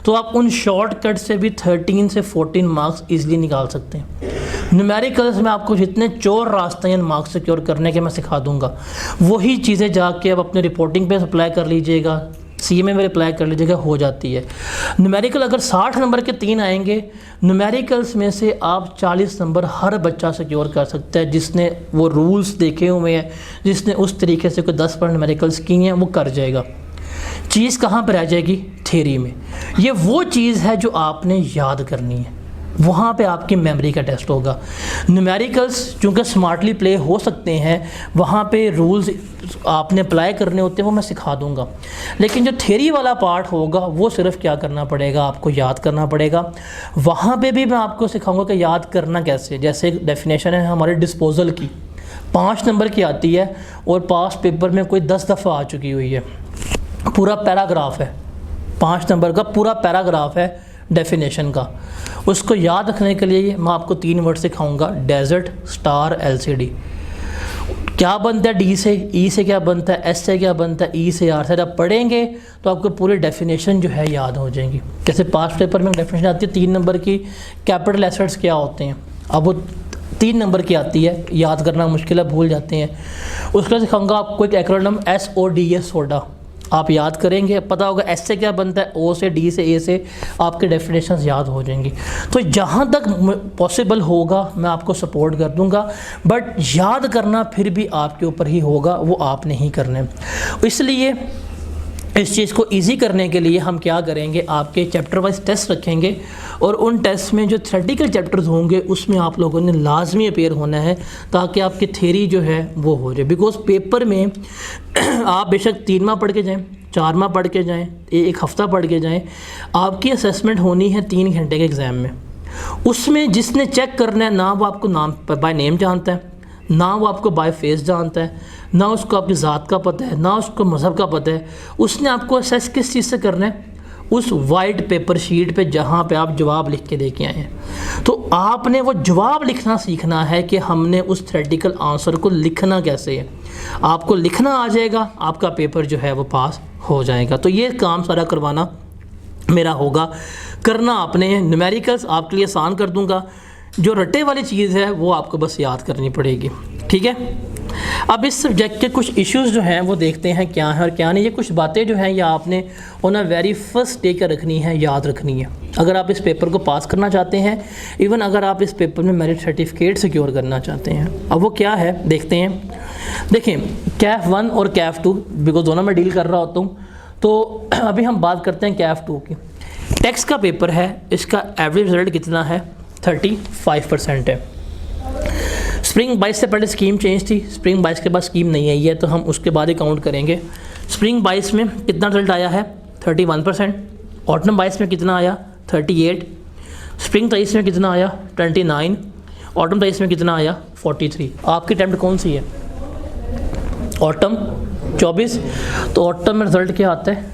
तो आप उन शॉर्टकट से भी 13 से 14 मार्क्स इजीली निकाल सकते हैं। न्यूमेरिकल्स में आपको जितने चोर रास्ते हैं मार्क्स सिक्योर करने के मैं सिखा दूंगा, वही चीज़ें जाके आप अपने रिपोर्टिंग पे अप्लाई कर लीजिएगा, CMA में अप्लाई कर लीजिएगा, हो जाती है। न्यूमेरिकल अगर 60 नंबर के 3 आएंगे, न्यूमेरिकल्स में से आप 40 नंबर हर बच्चा सिक्योर कर सकता है जिसने वो रूल्स देखे हुए हैं, जिसने उस तरीके से कोई 10 पर न्यूमेरिकल्स किए हैं, वो कर जाएगा। चीज़ कहाँ पर आ जाएगी, थ्योरी में। ये वो चीज़ है जो आपने याद करनी है, वहाँ पे आपकी मेमोरी का टेस्ट होगा। न्यूमेरिकल्स चूँकि स्मार्टली प्ले हो सकते हैं, वहाँ पे रूल्स आपने अप्लाई करने होते हैं, वो मैं सिखा दूँगा। लेकिन जो थ्योरी वाला पार्ट होगा वो सिर्फ क्या करना पड़ेगा, आपको याद करना पड़ेगा। वहाँ पे भी मैं आपको सिखाऊंगा कि याद करना कैसे। जैसे डेफिनेशन है हमारे डिस्पोजल की, 5 नंबर की आती है और पास पेपर में कोई 10 दफ़ा आ चुकी हुई है, पूरा पैराग्राफ है, 5 नंबर का पूरा पैराग्राफ है डेफिनेशन का। उसको याद रखने के लिए मैं आपको 3 वर्ड सिखाऊंगा, डेजर्ट, स्टार, एलसीडी। क्या बनता है डी से, ई से क्या बनता है, एस से क्या बनता है, ई से आर से। जब पढ़ेंगे तो आपको पूरी डेफिनेशन जो है याद हो जाएंगी। जैसे पास पेपर में डेफिनेशन आती है 3 नंबर की, कैपिटल एसेट्स क्या होते हैं, अब वो 3 नंबर की आती है, याद करना मुश्किल है, भूल जाते हैं। उसका सिखाऊंगा आपको एक एक्रोनिम SODA, सोडा, आप याद करेंगे, पता होगा एस से क्या बनता है, ओ से, डी से, ए से, आपके डेफिनेशंस याद हो जाएंगी। तो जहाँ तक पॉसिबल होगा मैं आपको सपोर्ट कर दूंगा, बट याद करना फिर भी आपके ऊपर ही होगा, वो आपने ही करना है। इसलिए इस चीज़ को इजी करने के लिए हम क्या करेंगे, आपके चैप्टर वाइज टेस्ट रखेंगे और उन टेस्ट में जो थ्योरेटिकल चैप्टर्स होंगे उसमें आप लोगों ने लाजमी अपेयर होना है, ताकि आपकी थ्योरी जो है वो हो जाए। बिकॉज पेपर में आप बेशक 3 माह पढ़ के जाएँ, 4 माह पढ़ के जाएँ, 1 हफ़्ता पढ़ के जाएँ, आपकी असेसमेंट होनी है 3 घंटे के एग्ज़ाम में। उसमें जिसने चेक करना है ना वो आपको नाम बाय नेम जानता है, ना वो आपको बाय फेस जानता है, ना उसको आपकी ज़ात का पता है, ना उसको मज़हब का पता है। उसने आपको असेस किस चीज़ से करना है, उस वाइट पेपर शीट पे जहाँ पे आप जवाब लिख के दे के आए हैं। तो आपने वो जवाब लिखना सीखना है कि हमने उस थ्योरेटिकल आंसर को लिखना कैसे है। आपको लिखना आ जाएगा, आपका पेपर जो है वो पास हो जाएगा। तो ये काम सारा करवाना मेरा होगा, करना आपने। न्यूमेरिकल्स आपके लिए आसान कर दूंगा, जो रटे वाली चीज़ है वो आपको बस याद करनी पड़ेगी, ठीक है। अब इस सब्जेक्ट के कुछ इश्यूज़ जो हैं वो देखते हैं क्या है और क्या नहीं। ये कुछ बातें जो हैं ये आपने on a very first day का रखनी है, याद रखनी है, अगर आप इस पेपर को पास करना चाहते हैं, इवन अगर आप इस पेपर में मेरिट सर्टिफिकेट सिक्योर करना चाहते हैं। अब वो क्या है देखते हैं। देखें, कैफ 1 और कैफ 2, बिकॉज दोनों में डील कर रहा होता हूँ, तो अभी हम बात करते हैं कैफ 2 की। टैक्स का पेपर है, इसका एवरेज रिजल्ट कितना है, 35% है। स्प्रिंग 22 से पहले स्कीम चेंज थी, स्प्रिंग 22 के बाद स्कीम नहीं आई है, तो हम उसके बाद ही काउंट करेंगे। स्प्रिंग 22 में कितना रिजल्ट आया है, 31%। ऑटम 22 में कितना आया, 38। स्प्रिंग 23 में कितना आया, 29। ऑटम 23 में कितना आया, 43। आपकी अटेम्प्ट कौन सी है, ऑटम 24। तो ऑटम में रिजल्ट क्या आता है,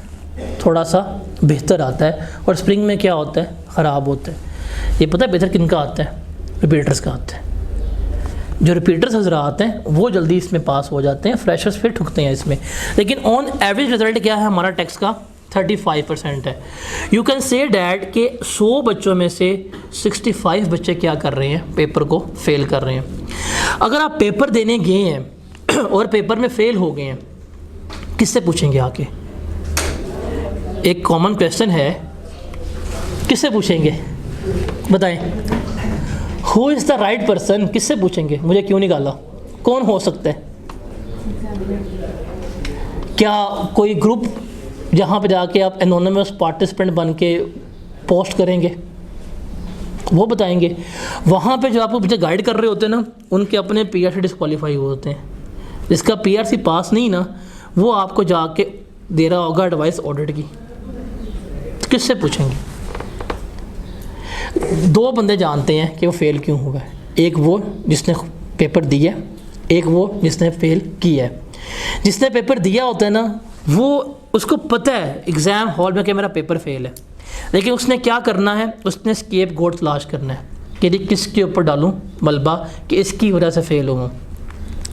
थोड़ा सा बेहतर आता है, और स्प्रिंग में क्या होता है, ख़राब होता है। ये पता है बेहतर किन का आता है, रिपीटर्स का आता है। जो रिपीटर्स हज़रात हैं वो जल्दी इसमें पास हो जाते हैं, फ्रेशर्स फिर ठुकते हैं इसमें। लेकिन ऑन एवरेज रिजल्ट क्या है हमारा टैक्स का, 35% है। यू कैन से डैट कि 100 बच्चों में से 65 बच्चे क्या कर रहे हैं, पेपर को फेल कर रहे हैं। अगर आप पेपर देने गए हैं और पेपर में फेल हो गए हैं, किससे पूछेंगे आके, एक कॉमन क्वेश्चन है, किससे पूछेंगे बताएं, who is the right person, किससे पूछेंगे, मुझे क्यों निकाला, कौन हो सकता है। क्या कोई ग्रुप जहाँ पे जाके आप एनोनिमस पार्टिसिपेंट बन के पोस्ट करेंगे, वो बताएंगे। वहाँ पे जो आपको बच्चे गाइड कर रहे होते हैं ना, उनके अपने पीआरसी डिस्क्वालीफाई हुए होते हैं। जिसका पीआरसी पास नहीं ना, वो आपको जाके दे रहा होगा एडवाइस ऑडिट की, तो किससे पूछेंगे। 2 बंदे जानते हैं कि वो फेल क्यों हुआ है, एक वो जिसने पेपर दिया, एक वो जिसने फेल किया है। जिसने पेपर दिया होता है ना, वो उसको पता है एग्ज़ाम हॉल में कि मेरा पेपर फेल है, लेकिन उसने क्या करना है, उसने स्केप गोट तलाश करना है कि किसके ऊपर डालूं मलबा कि इसकी वजह से फ़ेल हुआ।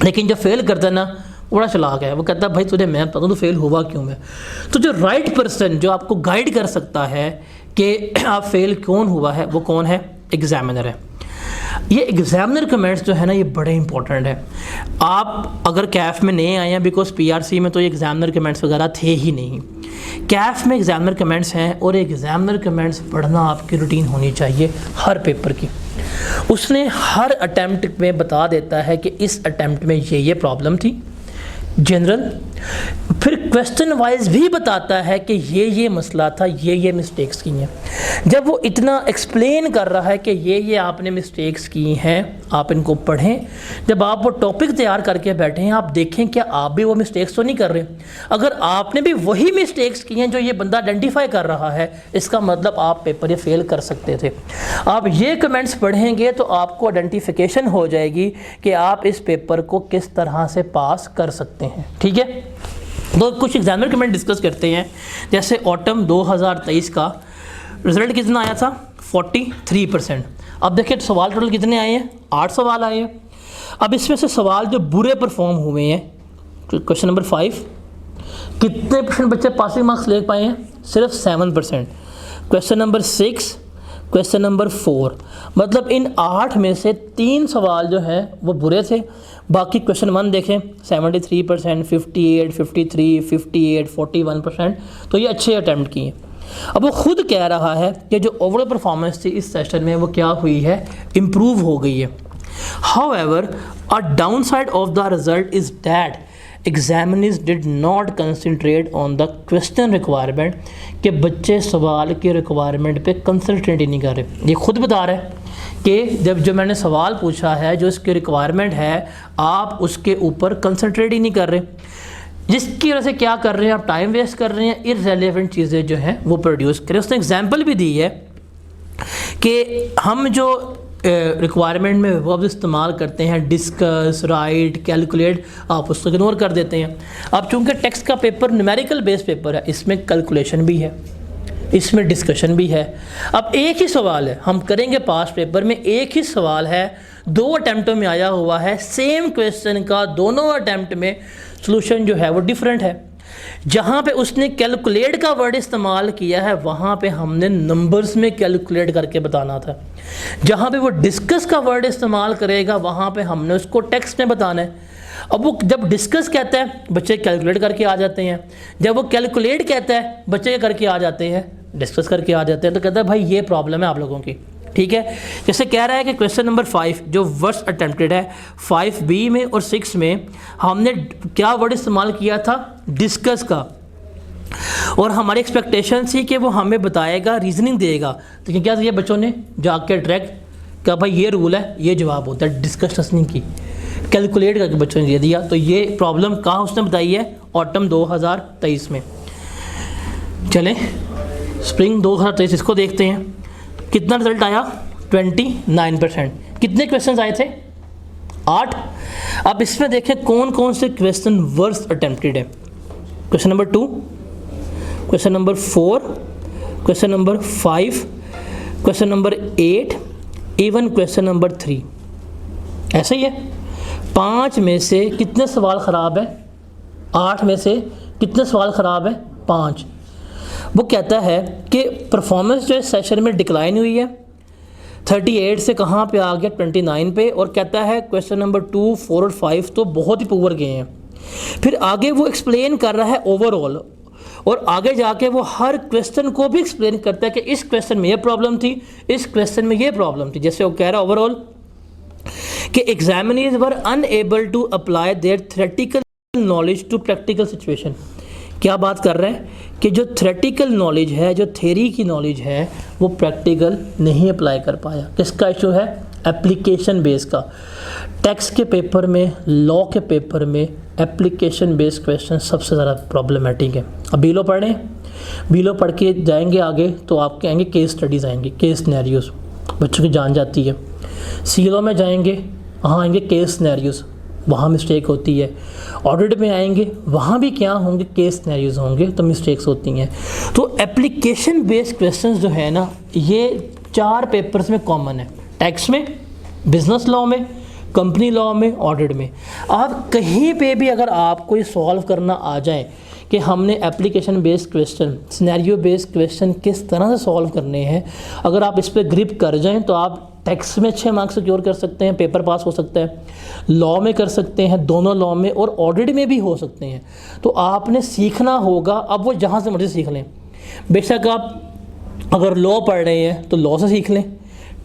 लेकिन जो फेल करता है ना, बड़ा चालाक है, वो कहता है भाई तुझे मैं पता तो फेल हुआ क्यों है। तो जो राइट पर्सन जो आपको गाइड कर सकता है कि आप फेल कौन हुआ है, वो कौन है, एग्जामिनर है। ये एग्जामिनर कमेंट्स जो है ना, ये बड़े इंपॉर्टेंट है। आप अगर कैफ में नए आए हैं, बिकॉज पीआरसी में तो ये एग्जामिनर कमेंट्स वगैरह थे ही नहीं, कैफ में एग्जामिनर कमेंट्स हैं, और एग्जामिनर कमेंट्स पढ़ना आपकी रूटीन होनी चाहिए हर पेपर की। उसने हर अटैम्प्ट में बता देता है कि इस अटैम्प्ट में ये प्रॉब्लम थी, जनरल फिर क्वेश्चन वाइज भी बताता है कि ये मसला था, ये मिस्टेक्स की हैं। जब वो इतना एक्सप्लेन कर रहा है कि ये आपने मिस्टेक्स की हैं, आप इनको पढ़ें। जब आप वो टॉपिक तैयार करके बैठे हैं, आप देखें क्या आप भी वो मिस्टेक्स तो नहीं कर रहे। अगर आपने भी वही मिस्टेक्स की हैं जो ये बंदा आइडेंटिफाई कर रहा है, इसका मतलब आप पेपर ये फेल कर सकते थे। आप ये कमेंट्स पढ़ेंगे तो आपको आइडेंटिफिकेशन हो जाएगी कि आप इस पेपर को किस तरह से पास कर सकते हैं। ठीक है, तो कुछ एग्जामिनर कमेंट डिस्कस करते हैं। जैसे ऑटम 2023 का रिजल्ट कितना आया था, 43%। अब देखिए सवाल टोटल कितने आए हैं, 8 सवाल आए हैं। अब इसमें से सवाल जो बुरे परफॉर्म हुए हैं, क्वेश्चन नंबर 5, कितने परसेंट बच्चे पासिंग मार्क्स ले पाए हैं, सिर्फ 7%। क्वेश्चन नंबर 6, क्वेश्चन नंबर 4, मतलब इन 8 में से 3 सवाल जो हैं वो बुरे थे। बाकी क्वेश्चन 1 देखें 73%, 58, 53, 58, 41%, तो ये अच्छे अटैम्प्ट किए। अब वो खुद कह रहा है कि जो ओवरऑल परफॉर्मेंस थी इस सेशन में वो क्या हुई है, इम्प्रूव हो गई है। However a down side of the result is that examiners did not concentrate on the question requirement, कि बच्चे सवाल के रिक्वायरमेंट पे कंसंट्रेट ही नहीं कर रहे। ये खुद बता रहे हैं कि जब जो मैंने सवाल पूछा है, जो इसकी रिक्वायरमेंट है, आप उसके ऊपर कंसंट्रेट ही नहीं कर रहे, जिसकी वजह से क्या कर रहे हैं, आप टाइम वेस्ट कर रहे हैं, इररेलेवेंट चीज़ें जो हैं वो प्रोड्यूस करें। उसने एग्जाम्पल भी दी है कि हम जो रिक्वायरमेंट में वर्ब इस्तेमाल करते हैं, डिस्कस, राइट, कैलकुलेट, आप उसको इग्नोर कर देते हैं। अब चूंकि टेक्स्ट का पेपर न्यूमेरिकल बेस्ड पेपर है, इसमें कैलकुलेशन भी है, इसमें डिस्कशन भी है। अब एक ही सवाल है, हम करेंगे पास्ट पेपर में, एक ही सवाल है, 2 अटैम्प्टों में आया हुआ है, सेम क्वेश्चन का दोनों अटैम्प्ट में सॉल्यूशन जो है वो डिफरेंट है। जहाँ पे उसने कैलकुलेट का वर्ड इस्तेमाल किया है, वहाँ पे हमने नंबर्स में कैलकुलेट करके बताना था। जहाँ पे वो डिस्कस का वर्ड इस्तेमाल करेगा, वहाँ पे हमने उसको टेक्स्ट में बताना है। अब वो जब डिस्कस कहता है, बच्चे कैलकुलेट करके आ जाते हैं। जब वो कैलकुलेट कहता है, बच्चे करके आ जाते हैं, डिस्कस करके आ जाते हैं। तो कहता है भाई ये प्रॉब्लम है आप लोगों की। ठीक है, जैसे कह रहा है कि क्वेश्चन नंबर 5 जो वर्ड्स अटेम्प्टेड है, 5B में और 6 में हमने क्या वर्ड इस्तेमाल किया था, डिस्कस का, और हमारी एक्सपेक्टेशन थी कि वो हमें बताएगा, रीजनिंग देगा। तो क्या किया बच्चों ने, जाके ट्रैक का भाई ये रूल है, ये जवाब होता है, डिस्कस नहीं की, कैलकुलेट करके बच्चों ने दे दिया। तो ये प्रॉब्लम कहाँ उसने बताई है, ऑटम 2023 में। चलें स्प्रिंग 2023 इसको देखते हैं। कितना रिजल्ट आया, 29%। कितने क्वेश्चंस आए थे, 8। अब इसमें देखें कौन कौन से क्वेश्चन वर्स अटेम्प्टेड है। Question number 2, question number 4, question number 5, question number 8, even question number 3। ऐसा ही है, 5 में से कितने सवाल ख़राब है, 8 में से कितने सवाल ख़राब है, 5। वो कहता है कि परफॉर्मेंस जो है सेशन में डिक्लाइन हुई है, 38 से कहाँ पे आ गया, 29 पे। और कहता है क्वेश्चन नंबर 2, 4 और 5 तो बहुत ही पुअर गए हैं। फिर आगे वो एक्सप्लेन कर रहा है ओवरऑल, और आगे जाके वो हर क्वेश्चन को भी एक्सप्लेन करता है कि इस क्वेश्चन में ये प्रॉब्लम थी, इस क्वेश्चन में ये प्रॉब्लम थी। जैसे वो कह रहा है ओवरऑल कि examiners were unable to apply their theoretical knowledge to practical situation. क्या बात कर रहे हैं कि जो थ्योरेटिकल नॉलेज है, जो थ्योरी की नॉलेज है, वो प्रैक्टिकल नहीं अप्लाई कर पाया। किसका इशू है, एप्लीकेशन बेस का। टेक्स्ट के पेपर में, लॉ के पेपर में एप्लीकेशन बेस्ड क्वेश्चन सबसे ज़्यादा प्रॉब्लमेटिक है। अब बीलो पढ़ें, बीलो पढ़ के जाएंगे आगे तो आपके आएंगे केस स्टडीज़, आएंगे केस सिनेरियोज, बच्चों की जान जाती है। सीलो में जाएंगे, वहाँ आएंगे केस सिनेरियोज, वहाँ मिस्टेक होती है। ऑडिट में आएंगे, वहाँ भी क्या होंगे, केस सिनेरियोज होंगे, तो मिस्टेक्स होती हैं। तो एप्लीकेशन बेस्ड क्वेश्चंस जो है ना, ये 4 पेपर्स में कॉमन है, टैक्स में, बिजनेस लॉ में, कंपनी लॉ में, ऑडिट में। आप कहीं पे भी अगर आपको ये सॉल्व करना आ जाए कि हमने application based question, scenario based question किस तरह से सॉल्व करने हैं, अगर आप इस पर ग्रिप कर जाएं तो आप टैक्स में अच्छे मार्क्स सिक्योर कर सकते हैं, पेपर पास हो सकता है, लॉ में कर सकते हैं, दोनों लॉ में, और ऑडिट में भी हो सकते हैं। तो आपने सीखना होगा, अब वो जहाँ से मर्जी सीख लें। बेशक आप अगर लॉ पढ़ रहे हैं तो लॉ से सीख लें,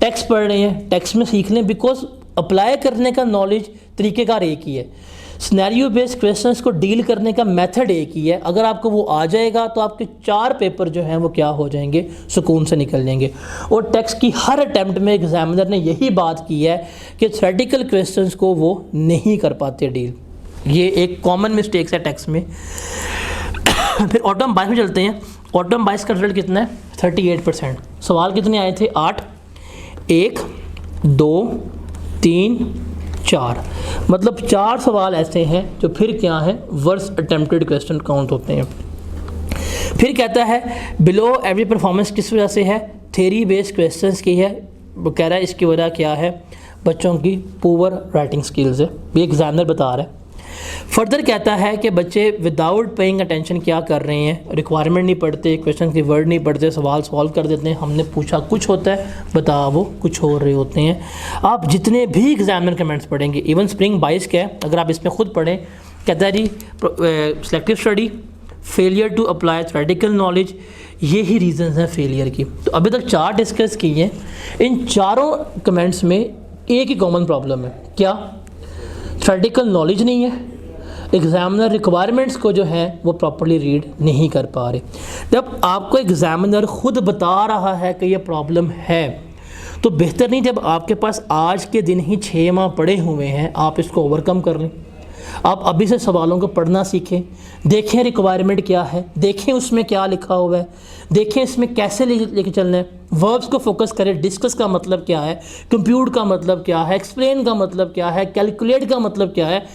टैक्स पढ़ रहे हैं टैक्स में सीख लें, बिकॉज अप्लाई करने का नॉलेज तरीक़ेकार एक ही है। सिनेरियो बेस्ड क्वेश्चंस को डील करने का मेथड एक ही है, अगर आपको वो आ जाएगा तो आपके 4 पेपर जो हैं वो क्या हो जाएंगे, सुकून से निकल जाएंगे। और टेक्स्ट की हर अटैम्प्ट में एग्जामिनर ने यही बात की है कि थ्योरेटिकल क्वेश्चंस को वो नहीं कर पाते डील, ये एक कॉमन मिस्टेक्स है टेक्स्ट में। फिर ऑटम बाइस में चलते हैं। ऑटम बाइस का रिजल्ट कितना है, 38%। सवाल कितने आए थे, 8, 1, 2, 3, 4, मतलब 4 सवाल ऐसे हैं जो फिर क्या है, वर्स्ट अटेम्प्टेड क्वेश्चन काउंट होते हैं। फिर कहता है बिलो एवरी परफॉर्मेंस किस वजह से है, थ्योरी बेस्ड क्वेश्चंस की है। वो कह रहा है इसकी वजह क्या है, बच्चों की पुअर राइटिंग स्किल्स है, ये एग्जामिनर बता रहा है। फर्दर कहता है कि बच्चे विदाउट पेइंग अटेंशन क्या कर रहे हैं, रिक्वायरमेंट नहीं पढ़ते, क्वेश्चन के वर्ड नहीं पढ़ते, सवाल सॉल्व कर देते हैं, हमने पूछा कुछ होता है, बता वो कुछ हो रहे होते हैं। आप जितने भी एग्जामिनर कमेंट्स पढ़ेंगे, इवन स्प्रिंग 22 के अगर आप इसमें खुद पढ़ें, कहता है जी selective study, failure to apply theoretical knowledge, ये ही रीजंस हैं फेलियर की। तो अभी तक 4 डिस्कस किए हैं, इन चारों कमेंट्स में एक ही कॉमन प्रॉब्लम है, क्या, थ्योरेटिकल नॉलेज नहीं है, एग्जामिनर रिक्वायरमेंट्स को जो है वो प्रॉपर्ली रीड नहीं कर पा रहे। जब आपको एग्जामिनर खुद बता रहा है कि ये प्रॉब्लम है, तो बेहतर नहीं जब आपके पास आज के दिन ही 6 माह पड़े हुए हैं आप इसको ओवरकम कर लें। आप अभी से सवालों को पढ़ना सीखें, देखें रिक्वायरमेंट क्या है, देखें उसमें क्या लिखा हुआ है, देखें इसमें कैसे लेके चलना है, वर्ब्स को फोकस करें, डिस्कस का मतलब क्या है, कंप्यूट का मतलब क्या है, एक्सप्लेन का मतलब क्या है, कैलकुलेट का मतलब क्या है।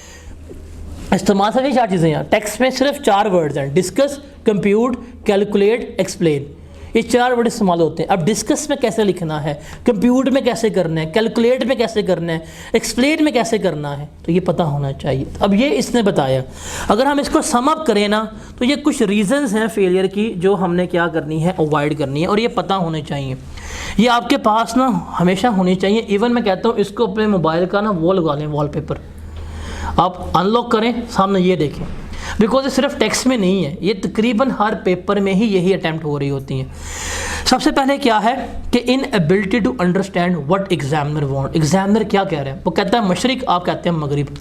इस्तेमाल सभी 4 चीज़ें हैं, टेक्स्ट में सिर्फ 4 वर्ड्स हैं, डिस्कस, कंप्यूट, कैलकुलेट, एक्सप्लेन, ये 4 वर्ड इस्तेमाल होते हैं। अब डिस्कस में कैसे लिखना है, कंप्यूट में कैसे करना है, कैलकुलेट में कैसे करना है, एक्सप्लेन में कैसे करना है, तो ये पता होना चाहिए। अब ये इसने बताया, अगर हम इसको सम अप करें ना, तो ये कुछ रीजंस हैं फेलियर की जो हमने क्या करनी है, अवॉइड करनी है, और ये पता होने चाहिए, ये आपके पास ना हमेशा होनी चाहिए। इवन मैं कहता हूँ इसको अपने मोबाइल का ना वो लगा लें, वॉलपेपर आप अनलॉक करें, सामने ये देखें, बिकॉज ये सिर्फ टेक्स्ट में नहीं है, ये तकरीबन हर पेपर में ही यही अटैम्प्ट हो रही होती हैं। सबसे पहले क्या है कि inability to understand what examiner want, examiner क्या कह रहे हैं, वो कहता है मशरिक, आप कहते हैं मगरिब।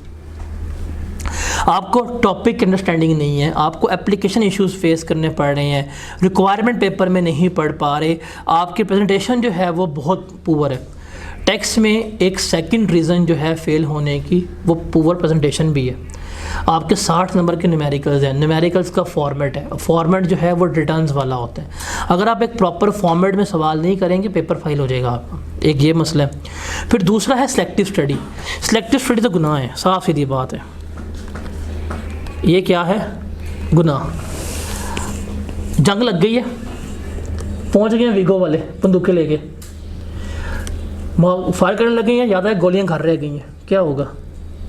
आपको टॉपिक की अंडरस्टैंडिंग नहीं है, आपको एप्लीकेशन इश्यूज फेस करने पड़ रहे हैं, रिक्वायरमेंट पेपर में नहीं पढ़ पा रहे, आपकी प्रेजेंटेशन जो है वो बहुत पुअर है। टेक्स्ट में एक सेकंड रीज़न जो है फेल होने की वो पुअर प्रेजेंटेशन भी है। आपके 60 नंबर के न्यूमेरिकल्स हैं, न्यूमेरिकल्स का फॉर्मेट है, फॉर्मेट जो है वो रिटर्न्स वाला होता है। अगर आप एक प्रॉपर फॉर्मेट में सवाल नहीं करेंगे पेपर फाइल हो जाएगा आपका, एक ये मसला है। फिर दूसरा है सिलेक्टिव स्टडी। सिलेक्टिव स्टडी तो गुनाह है, साफ सीधी बात है, ये क्या है, गुनाह। जंग लग गई है, पहुंच गए हैं वीगो वाले बंदूकें लेके, फायर करने लगे हैं, ज़्यादा गोलियां घर रह गई हैं, क्या होगा,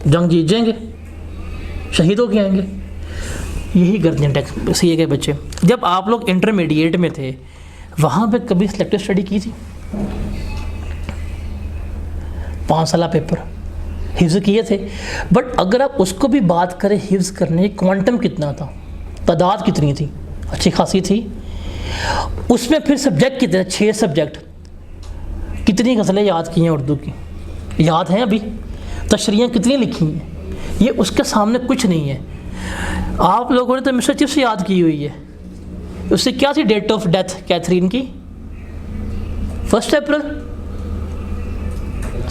जंग जीत जाएंगे, शहीद हो के आएंगे। यही करते हैं टेक्स्ट सीए के बच्चे। जब आप लोग इंटरमीडिएट में थे वहाँ पे कभी सिलेक्टिव स्टडी की थी? 5 साल पेपर हिफ्ज़ किए थे, बट अगर आप उसको भी बात करें हिफ्ज़ करने, क्वांटम कितना था, तादाद कितनी थी, अच्छी खासी थी। उसमें फिर सब्जेक्ट कितने, 6 सब्जेक्ट, कितनी गज़लें याद की हैं उर्दू की, याद हैं अभी, तशरीहें कितनी लिखी हैं, ये उसके सामने कुछ नहीं है। आप लोगों ने तो मिस्टर चिप्स याद की हुई है, उससे क्या थी डेट ऑफ डेथ कैथरीन की, 1 अप्रैल,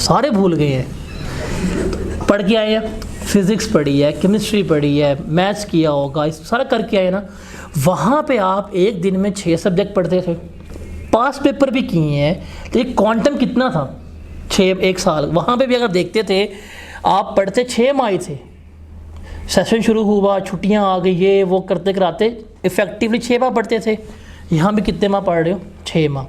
सारे भूल गए हैं। पढ़ के आए हैं, फिज़िक्स पढ़ी है, केमिस्ट्री पढ़ी है, मैथ्स किया होगा, इस सारा करके आए ना। वहाँ पे आप एक दिन में 6 सब्जेक्ट पढ़ते थे, पास पेपर भी किए हैं, तो ये क्वांटम कितना था, 6 1 साल। वहाँ पे भी अगर देखते थे आप पढ़ते 6 माह थे, सेशन शुरू हुआ, छुट्टियाँ आ गई, ये वो करते कराते इफ़ेक्टिवली 6 माह पढ़ते थे। यहाँ भी कितने माह पढ़ रहे हो, 6 माह।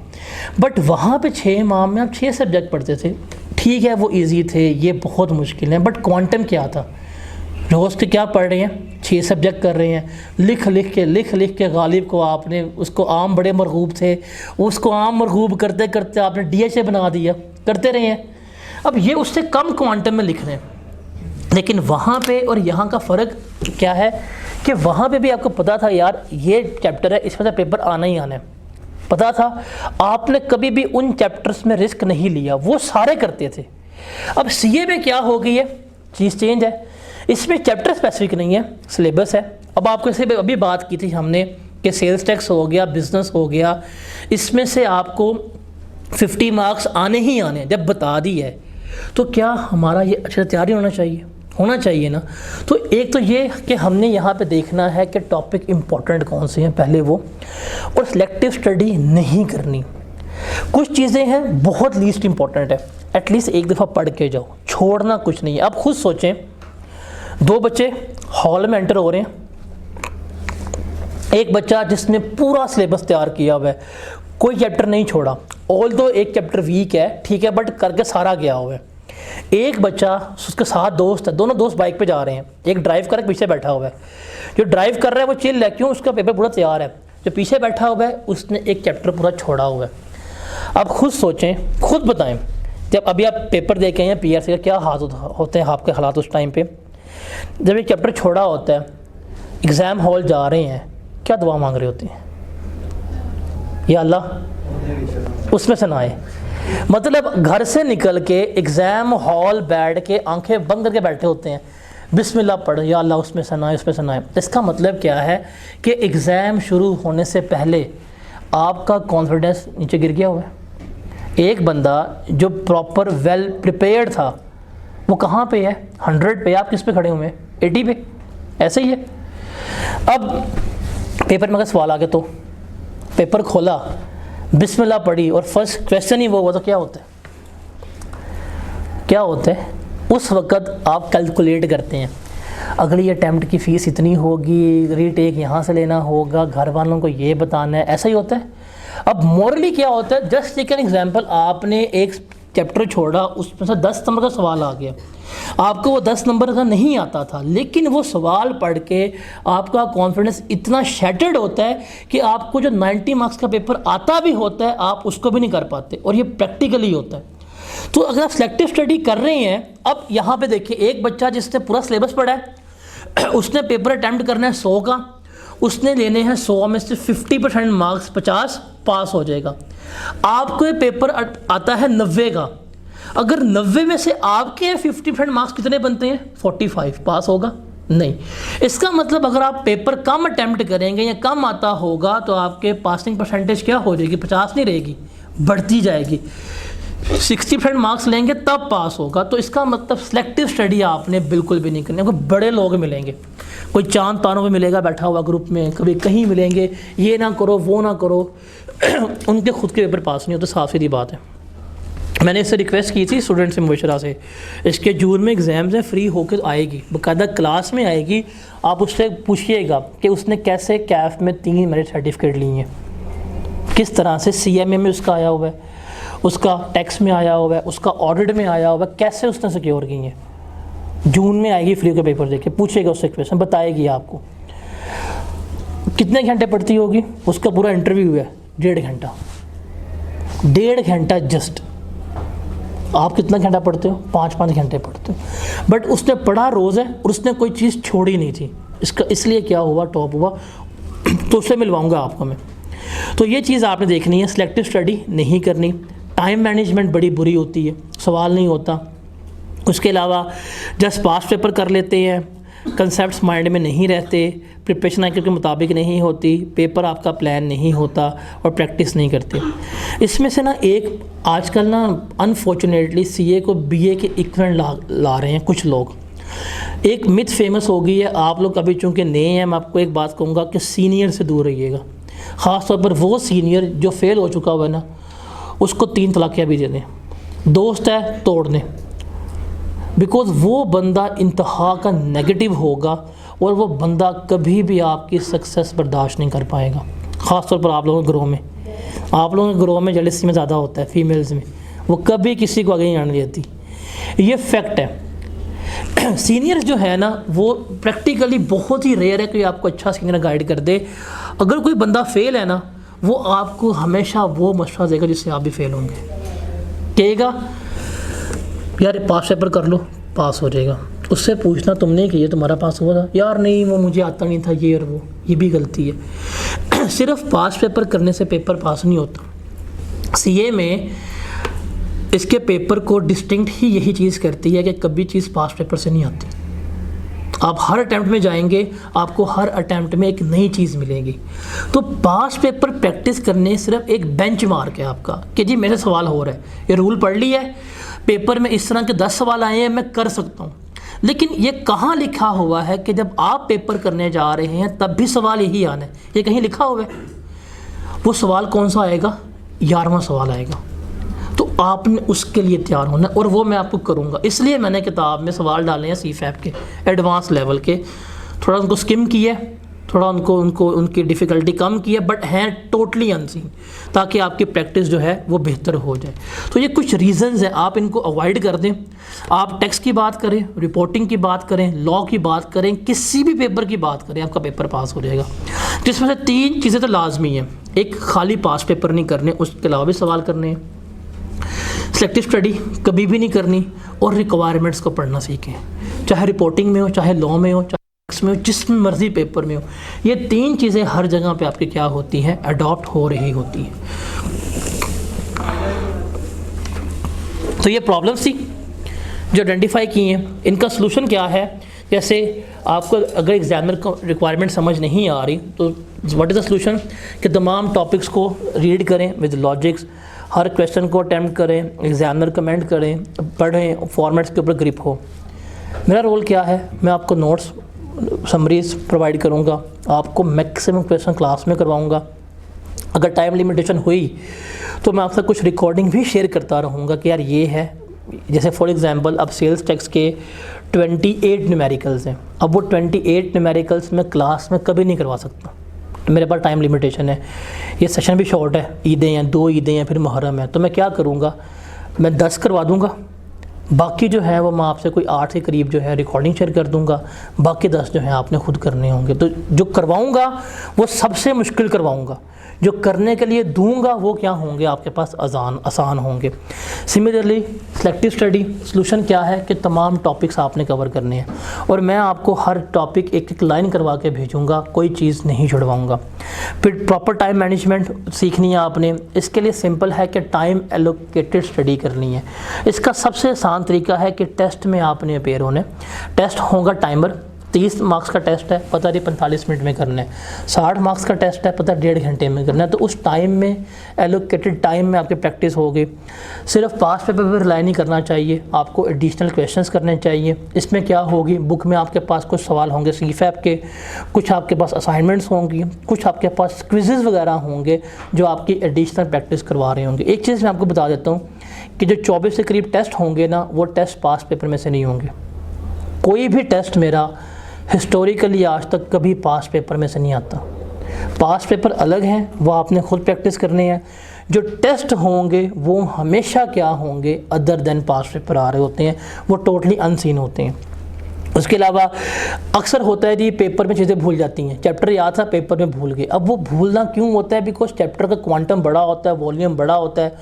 बट वहाँ पे 6 माह में आप 6 सब्जेक्ट पढ़ते थे, ठीक है वो इजी थे, ये बहुत मुश्किल है। बट क्वांटम क्या था, रोज़ के क्या पढ़ रहे हैं, 6 सब्जेक्ट कर रहे हैं, लिख लिख के गालिब को आपने, उसको आम बड़े मरगूब थे, उसको आम मरगूब करते करते आपने DHA बना दिया, करते रहे हैं। अब ये उससे कम क्वांटम में लिख रहे हैं। लेकिन वहाँ पे और यहाँ का फ़र्क क्या है कि वहाँ पे भी आपको पता था यार ये चैप्टर है, इसमें से पेपर आना ही आना है, पता था। आपने कभी भी उन चैप्टर्स में रिस्क नहीं लिया, वो सारे करते थे। अब सीए में क्या हो गई है, चीज़ चेंज है। इसमें चैप्टर स्पेसिफिक नहीं है, सिलेबस है। अब आपको इसे अभी बात की थी हमने कि सेल्स टैक्स हो गया, बिजनेस हो गया, इसमें से आपको 50 मार्क्स आने ही आने, जब बता दी है तो क्या हमारा ये अच्छे से तैयारी होना चाहिए ना। तो एक तो ये कि हमने यहाँ पे देखना है कि टॉपिक इम्पोर्टेंट कौन से हैं पहले वो, और सिलेक्टिव स्टडी नहीं करनी। कुछ चीज़ें हैं बहुत लीस्ट इम्पॉर्टेंट है, एटलीस्ट एक दफ़ा पढ़ के जाओ, छोड़ना कुछ नहीं है। आप खुद सोचें, 2 बच्चे हॉल में एंटर हो रहे हैं, एक बच्चा जिसने पूरा सिलेबस तैयार किया हुआ है, कोई चैप्टर नहीं छोड़ा, ऑल दो एक चैप्टर वीक है ठीक है, बट करके सारा गया हुआ है। एक बच्चा, उसके साथ दोस्त है, दोनों दोस्त बाइक पे जा रहे हैं, एक ड्राइव करके पीछे बैठा हुआ है, जो ड्राइव कर रहा है वो चिल है, क्यों, उसका पेपर पूरा तैयार है। जो पीछे बैठा हुआ है उसने एक चैप्टर पूरा छोड़ा हुआ है। आप खुद सोचें, खुद बताएं, जब अभी आप पेपर दे के आए हैं पीआरसी का, क्या हाथ होते हैं आपके हालात उस टाइम पे जब एक चैप्टर छोड़ा होता है, एग्ज़ाम हॉल जा रहे हैं, क्या दुआ मांग रहे होते हैं, या अल्लाह उसमें से ना आए। मतलब घर से निकल के एग्ज़ाम हॉल बैठ के आंखें बंद करके बैठे होते हैं, बिस्मिल्लाह पढ़, या अल्लाह उसमें से ना आए, उसमें से ना आए। इसका मतलब क्या है कि एग्ज़ाम शुरू होने से पहले आपका कॉन्फिडेंस नीचे गिर गया हुआ है। एक बंदा जो प्रॉपर वेल प्रिपेयर्ड था वो कहाँ पे है, 100 पे, आप किस पे खड़े हुए हैं, 80 पे, ऐसे ही है। अब पेपर में अगर सवाल आ गया तो पेपर खोला, बिस्मिल्लाह पढ़ी और फर्स्ट क्वेश्चन ही वो हुआ, तो क्या होता है, क्या होता है उस वक़्त आप कैलकुलेट करते हैं, अगली अटैम्प्ट की फ़ीस इतनी होगी, रीटेक यहाँ से लेना होगा, घर वालों को ये बताना है, ऐसा ही होता है। अब मोरली क्या होता है, जस्ट टेक एन एग्जाम्पल, आपने एक चैप्टर छोड़ा, उसमें से 10 नंबर का सवाल आ गया, आपको वो 10 नंबर का नहीं आता था, लेकिन वो सवाल पढ़ के आपका कॉन्फिडेंस इतना शैटर्ड होता है कि आपको जो 90 मार्क्स का पेपर आता भी होता है आप उसको भी नहीं कर पाते, और ये प्रैक्टिकली होता है। तो अगर आप सिलेक्टिव स्टडी कर रहे हैं, अब यहाँ पे देखिए, एक बच्चा जिसने पूरा सिलेबस पढ़ा है, उसने पेपर अटैम्प्ट करना है 100 का, उसने लेने हैं 100 में से 50% मार्क्स, 50 पास हो जाएगा। आपको ये पेपर आता है 90 का, अगर 90 में से आपके 50% मार्क्स कितने बनते हैं, 45, पास होगा नहीं। इसका मतलब अगर आप पेपर कम अटैम्प्ट करेंगे या कम आता होगा तो आपके पासिंग परसेंटेज क्या हो जाएगी, 50 नहीं रहेगी, बढ़ती जाएगी। 60% मार्क्स लेंगे तब पास होगा। तो इसका मतलब सिलेक्टिव स्टडी आपने बिल्कुल भी नहीं करनी। आपको बड़े लोग मिलेंगे, कोई चांद तारों में मिलेगा बैठा हुआ ग्रुप में, कभी कहीं मिलेंगे, ये ना करो वो ना करो, उनके खुद के पेपर पास नहीं होते, साफ सीधी बात है। मैंने इससे रिक्वेस्ट की थी स्टूडेंट से, मुबशरा से, इसके जून में एग्ज़ाम्स हैं, फ्री होकर आएगी, बाकायदा क्लास में आएगी, आप उससे पूछिएगा कि उसने कैसे कैफ में 3 मेरिट सर्टिफिकेट लिए हैं, किस तरह से CMA में उसका आया हुआ है, उसका टैक्स में आया हुआ है, उसका ऑडिट में आया हुआ है, कैसे उसने सिक्योर की है। जून में आएगी फ्री का पेपर देके, पूछेगा उससे क्वेश्चन, बताएगी आपको कितने घंटे पढ़ती होगी, उसका पूरा इंटरव्यू है 1.5 घंटा जस्ट। आप कितना घंटा पढ़ते हो, 5-5 घंटे पढ़ते हो, बट उसने पढ़ा रोज़ है और उसने कोई चीज़ छोड़ी नहीं थी। इसका इसलिए क्या हुआ, टॉप हुआ। तो उससे मिलवाऊंगा आपको मैं। तो ये चीज़ आपने देखनी है, सिलेक्टिव स्टडी नहीं करनी। टाइम मैनेजमेंट बड़ी बुरी होती है, सवाल नहीं होता। उसके अलावा जस्ट पास पेपर कर लेते हैं, कंसेप्ट्स माइंड में नहीं रहते, प्रिपरेशन के मुताबिक नहीं होती, पेपर आपका प्लान नहीं होता और प्रैक्टिस नहीं करते। इसमें से ना एक आजकल ना अनफॉर्चुनेटली CA को BA के इक्विवेलेंट ला रहे हैं कुछ लोग। एक मिथ फेमस हो गई है, आप लोग अभी चूँकि नए हैं, मैं आपको एक बात कहूँगा कि सीनियर से दूर रहिएगा। ख़ास तौर पर वो सीनियर जो फेल हो चुका हुआ है ना, उसको 3 तलाक़ियाँ भी दे दें, दोस्त है तोड़ दें, बिकॉज़ वो बंदा इंतहा का नेगेटिव होगा और वो बंदा कभी भी आपकी सक्सेस बर्दाश्त नहीं कर पाएगा। ख़ास तौर पर आप लोगों के ग्रोह में, आप लोगों के ग्रोह में जेलसी में ज़्यादा होता है, फीमेल्स में, वो कभी किसी को आगे नहीं आने देती, ये फैक्ट है। सीनियर जो है ना, वो प्रैक्टिकली बहुत ही रेयर है कि आपको अच्छा सीनियर गाइड कर दे। अगर कोई बंदा फेल है ना, वो आपको हमेशा वो मशवरा देगा जिससे आप भी फेल होंगे, कहेगा यार पास पेपर कर लो, पास हो जाएगा। उससे पूछना तुमने कि ये तुम्हारा पास हुआ था, यार नहीं वो मुझे आता नहीं था, ये और वो, ये भी गलती है। सिर्फ पास पेपर करने से पेपर पास नहीं होता। CA में इसके पेपर को डिस्टिंक्ट ही यही चीज़ करती है कि कभी चीज़ पास पेपर से नहीं आती। आप हर अटैम्प्ट में जाएंगे, आपको हर अटैम्प्ट में एक नई चीज़ मिलेगी। तो पास्ट पेपर प्रैक्टिस करने सिर्फ एक बेंच मार्क है आपका कि जी मेरे सवाल हो रहा है, ये रूल पढ़ लिया है, पेपर में इस तरह के 10 सवाल आए हैं, मैं कर सकता हूँ। लेकिन ये कहाँ लिखा हुआ है कि जब आप पेपर करने जा रहे हैं तब भी सवाल यही आना है? ये कहीं लिखा हुआ है? वो सवाल कौन सा आएगा? 11वां सवाल आएगा। तो आपने उसके लिए तैयार होना है और वो मैं आपको करूँगा। इसलिए मैंने किताब में सवाल डाले हैं CFAP के एडवांस लेवल के, थोड़ा उनको स्किम किया, थोड़ा उनको उनकी डिफ़िकल्टी कम की है, बट हैं टोटली अनसीन, ताकि आपकी प्रैक्टिस जो है वो बेहतर हो जाए। तो ये कुछ रीज़न्स हैं, आप इनको अवॉइड कर दें। आप टेक्स्ट की बात करें, रिपोर्टिंग की बात करें, लॉ की बात करें, किसी भी पेपर की बात करें, आपका पेपर पास हो जाएगा। जिसमें से 3 चीज़ें तो लाजमी हैं। एक, खाली पास पेपर नहीं करने, उसके अलावा भी सवाल करने हैं। सिलेक्टिव स्टडी कभी भी नहीं करनी, और रिक्वायरमेंट्स को पढ़ना सीखें, चाहे रिपोर्टिंग में हो, चाहे लॉ में हो, चाहे में हो, जिस मर्जी पेपर में हो। ये 3 चीज़ें हर जगह पे आपकी क्या होती हैं? अडॉप्ट हो रही होती हैं। तो ये प्रॉब्लम्स थी जो आइडेंटिफाई की हैं। इनका सलूशन क्या है? जैसे आपको अगर एग्जामिनर को रिक्वायरमेंट समझ नहीं आ रही तो व्हाट इज़ द सलूशन? कि तमाम टॉपिक्स को रीड करें विद लॉजिक्स, हर क्वेश्चन को अटैम्प्ट करें, एग्जामिनर कमेंट करें, पढ़ें, फॉर्मेट्स के ऊपर ग्रिप हो। मेरा रोल क्या है? मैं आपको नोट्स, समरीज प्रोवाइड करूँगा, आपको मैक्सिमम क्वेश्चन क्लास में करवाऊँगा। अगर टाइम लिमिटेशन हुई तो मैं आपसे कुछ रिकॉर्डिंग भी शेयर करता रहूँगा कि यार ये है। जैसे फॉर एग्जांपल अब सेल्स टैक्स के 28 न्यूमेरिकल्स हैं, अब वो 28 न्यूमेरिकल्स मैं क्लास में कभी नहीं करवा सकता, तो मेरे पास टाइम लिमिटेशन है। ये सेशन भी शॉर्ट है, ईदें हैं, 2 ईदें हैं, फिर मुहर्रम है, तो मैं क्या करूँगा? मैं 10 करवा दूँगा, बाकी जो है वो मैं आपसे कोई 8 के करीब जो है रिकॉर्डिंग शेयर कर दूँगा, बाकी 10 जो है आपने खुद करने होंगे। तो जो करवाऊँगा वो सबसे मुश्किल करवाऊँगा, जो करने के लिए दूंगा वो क्या होंगे? आपके पास आसान होंगे। सिमिलरली सिलेक्टिव स्टडी सॉल्यूशन क्या है? कि तमाम टॉपिक्स आपने कवर करने हैं और मैं आपको हर टॉपिक एक एक लाइन करवा के भेजूंगा, कोई चीज़ नहीं छुड़वाऊंगा। फिर प्रॉपर टाइम मैनेजमेंट सीखनी है आपने। इसके लिए सिंपल है कि टाइम एलोकेटेड स्टडी करनी है। इसका सबसे आसान तरीका है कि टेस्ट में आपने अपेयर होने। टेस्ट होगा टाइमर, 30 मार्क्स का टेस्ट है, पता नहीं 45 मिनट में करना है। 60 मार्क्स का टेस्ट है, पता 1.5 घंटे में करना है। तो उस टाइम में, एलोकेटेड टाइम में आपकी प्रैक्टिस होगी। सिर्फ पास पेपर पर रिलाई नहीं करना चाहिए, आपको एडिशनल क्वेश्चंस करने चाहिए। इसमें क्या होगी? बुक में आपके पास कुछ सवाल होंगे CFAP के, कुछ आपके पास असाइनमेंट्स होंगी, कुछ आपके पास क्विज़ेज़ वगैरह होंगे जो आपकी एडिशनल प्रैक्टिस करवा रहे होंगे। एक चीज़ मैं आपको बता देता हूँ कि जो 24 के करीब टेस्ट होंगे ना, वो टेस्ट पास पेपर में से नहीं होंगे। कोई भी टेस्ट मेरा हिस्टोरिकली आज तक कभी पास पेपर में से नहीं आता। पास पेपर अलग हैं, वो आपने खुद प्रैक्टिस करनी है। जो टेस्ट होंगे वो हमेशा क्या होंगे? अदर देन पास पेपर आ रहे होते हैं, वो टोटली अनसीन होते हैं। उसके अलावा अक्सर होता है जी पेपर में चीज़ें भूल जाती हैं। चैप्टर याद था, पेपर में भूल गए। अब वो भूलना क्यों होता है? बिकॉज चैप्टर का क्वांटम बड़ा होता है, वॉल्यूम बड़ा होता है,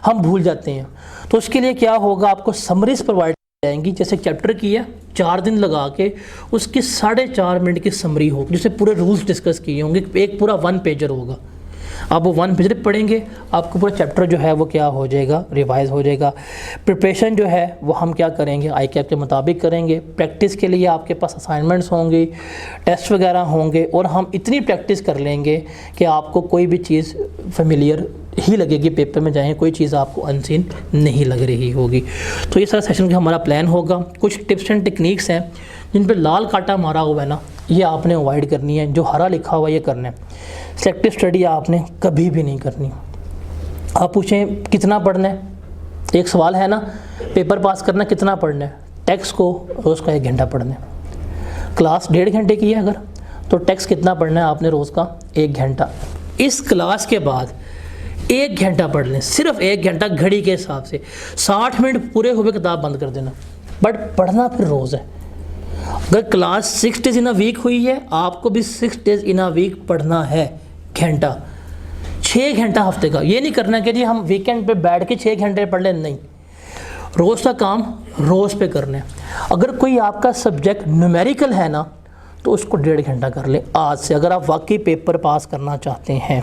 हम भूल जाते हैं। तो उसके लिए क्या होगा? आपको समरीज प्रोवाइड जाएंगी। जैसे चैप्टर की है, 4 दिन लगा के उसकी 4.5 मिनट की समरी होगी, जिससे पूरे रूल्स डिस्कस किए होंगे। एक पूरा 1 पेजर होगा, आप वो 1 पेजर पढ़ेंगे, आपको पूरा चैप्टर जो है वो क्या हो जाएगा? रिवाइज हो जाएगा। प्रिपरेशन जो है वो हम क्या करेंगे? ICAP के मुताबिक करेंगे। प्रैक्टिस के लिए आपके पास असाइनमेंट्स होंगी, टेस्ट वगैरह होंगे, और हम इतनी प्रैक्टिस कर लेंगे कि आपको कोई भी चीज़ फेमिलियर ही लगेगी। पेपर में जाएँ कोई चीज़ आपको अनसीन नहीं लग रही होगी। तो ये सारा सेशन का हमारा प्लान होगा। कुछ टिप्स एंड टेक्निक्स हैं जिन पे लाल कांटा मारा हुआ है ना, ये आपने अवॉइड करनी है। जो हरा लिखा हुआ है ये करना है। सिलेक्टिव स्टडी आपने कभी भी नहीं करनी। आप पूछें कितना पढ़ना है? एक सवाल है ना, पेपर पास करना कितना पढ़ना है? टेक्स्ट को रोज़ का 1 घंटा पढ़ना है। क्लास 1.5 घंटे की है अगर, तो टेक्स्ट कितना पढ़ना है आपने? रोज़ का 1 घंटा। इस क्लास के बाद 1 घंटा पढ़ लें, सिर्फ 1 घंटा घड़ी के हिसाब से। 60 मिनट पूरे हुए किताब बंद कर देना, बट पढ़ना फिर रोज़ है। अगर class 6 days in a week हुई है, आपको भी 6 डेज़ इन अ वीक पढ़ना है घंटा। 6 घंटा हफ्ते का। ये नहीं करना कि जी हम वीकेंड पे बैठ के 6 घंटे पढ़ लें, नहीं। रोज़ का काम रोज़ पे करना है। अगर कोई आपका सब्जेक्ट न्यूमेरिकल है ना, तो उसको 1.5 घंटा कर ले आज से, अगर आप वाकई पेपर पास करना चाहते हैं।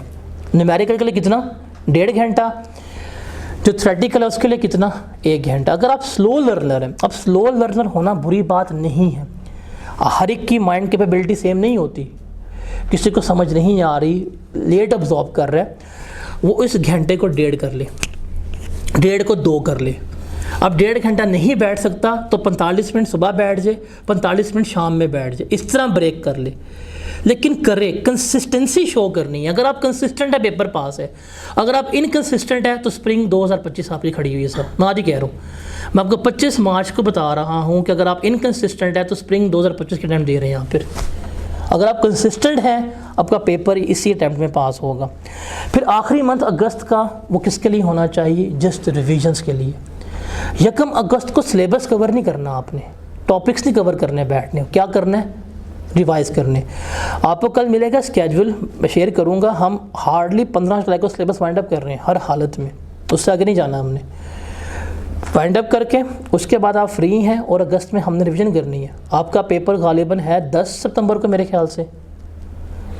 न्यूमेरिकल के लिए कितना? 1.5 घंटा। जो थ्योरेटिकल है उसके लिए कितना? 1 घंटा। अगर आप स्लो लर्नर हैं, अब स्लो लर्नर होना बुरी बात नहीं है। हर एक की माइंड कैपेबिलिटी सेम नहीं होती, किसी को समझ नहीं आ रही, लेट अब्जॉर्ब कर रहा है, वो इस घंटे को 1.5 कर ले, 1.5 को 2 कर ले। अब 1.5 घंटा नहीं बैठ सकता तो 45 मिनट सुबह बैठ जाए, 45 मिनट शाम में बैठ जाए, इस तरह ब्रेक कर ले, लेकिन करे, कंसिस्टेंसी शो करनी है। अगर आप कंसिस्टेंट है पेपर पास है, अगर आप इनकंसिस्टेंट है तो स्प्रिंग 2025 आपकी खड़ी हुई है सर, मैं आज ही कह रहा हूँ। मैं आपको 25 मार्च को बता रहा हूँ कि अगर आप इनकंसिस्टेंट है तो स्प्रिंग 2025 के टाइम दे रहे हैं आप। फिर अगर आप कंसिस्टेंट हैं आपका पेपर इसी अटैम्प्ट में पास होगा। फिर आखिरी मंथ अगस्त का वो किसके लिए होना चाहिए? जस्ट रिविजन्स के लिए। 1 अगस्त को सिलेबस कवर नहीं करना आपने, टॉपिक्स नहीं कवर करने बैठने, क्या करना है? रिवाइज करने। आपको कल मिलेगा स्केड्यूल, मैं शेयर करूंगा। हम हार्डली 15 जुलाई को सिलेबस वाइंड अप कर रहे हैं हर हालत में, उससे आगे नहीं जाना हमने। वाइंड अप करके उसके बाद आप फ्री हैं और अगस्त में हमने रिवीजन करनी है। आपका पेपर गालिबन है 10 सितंबर को मेरे ख्याल से,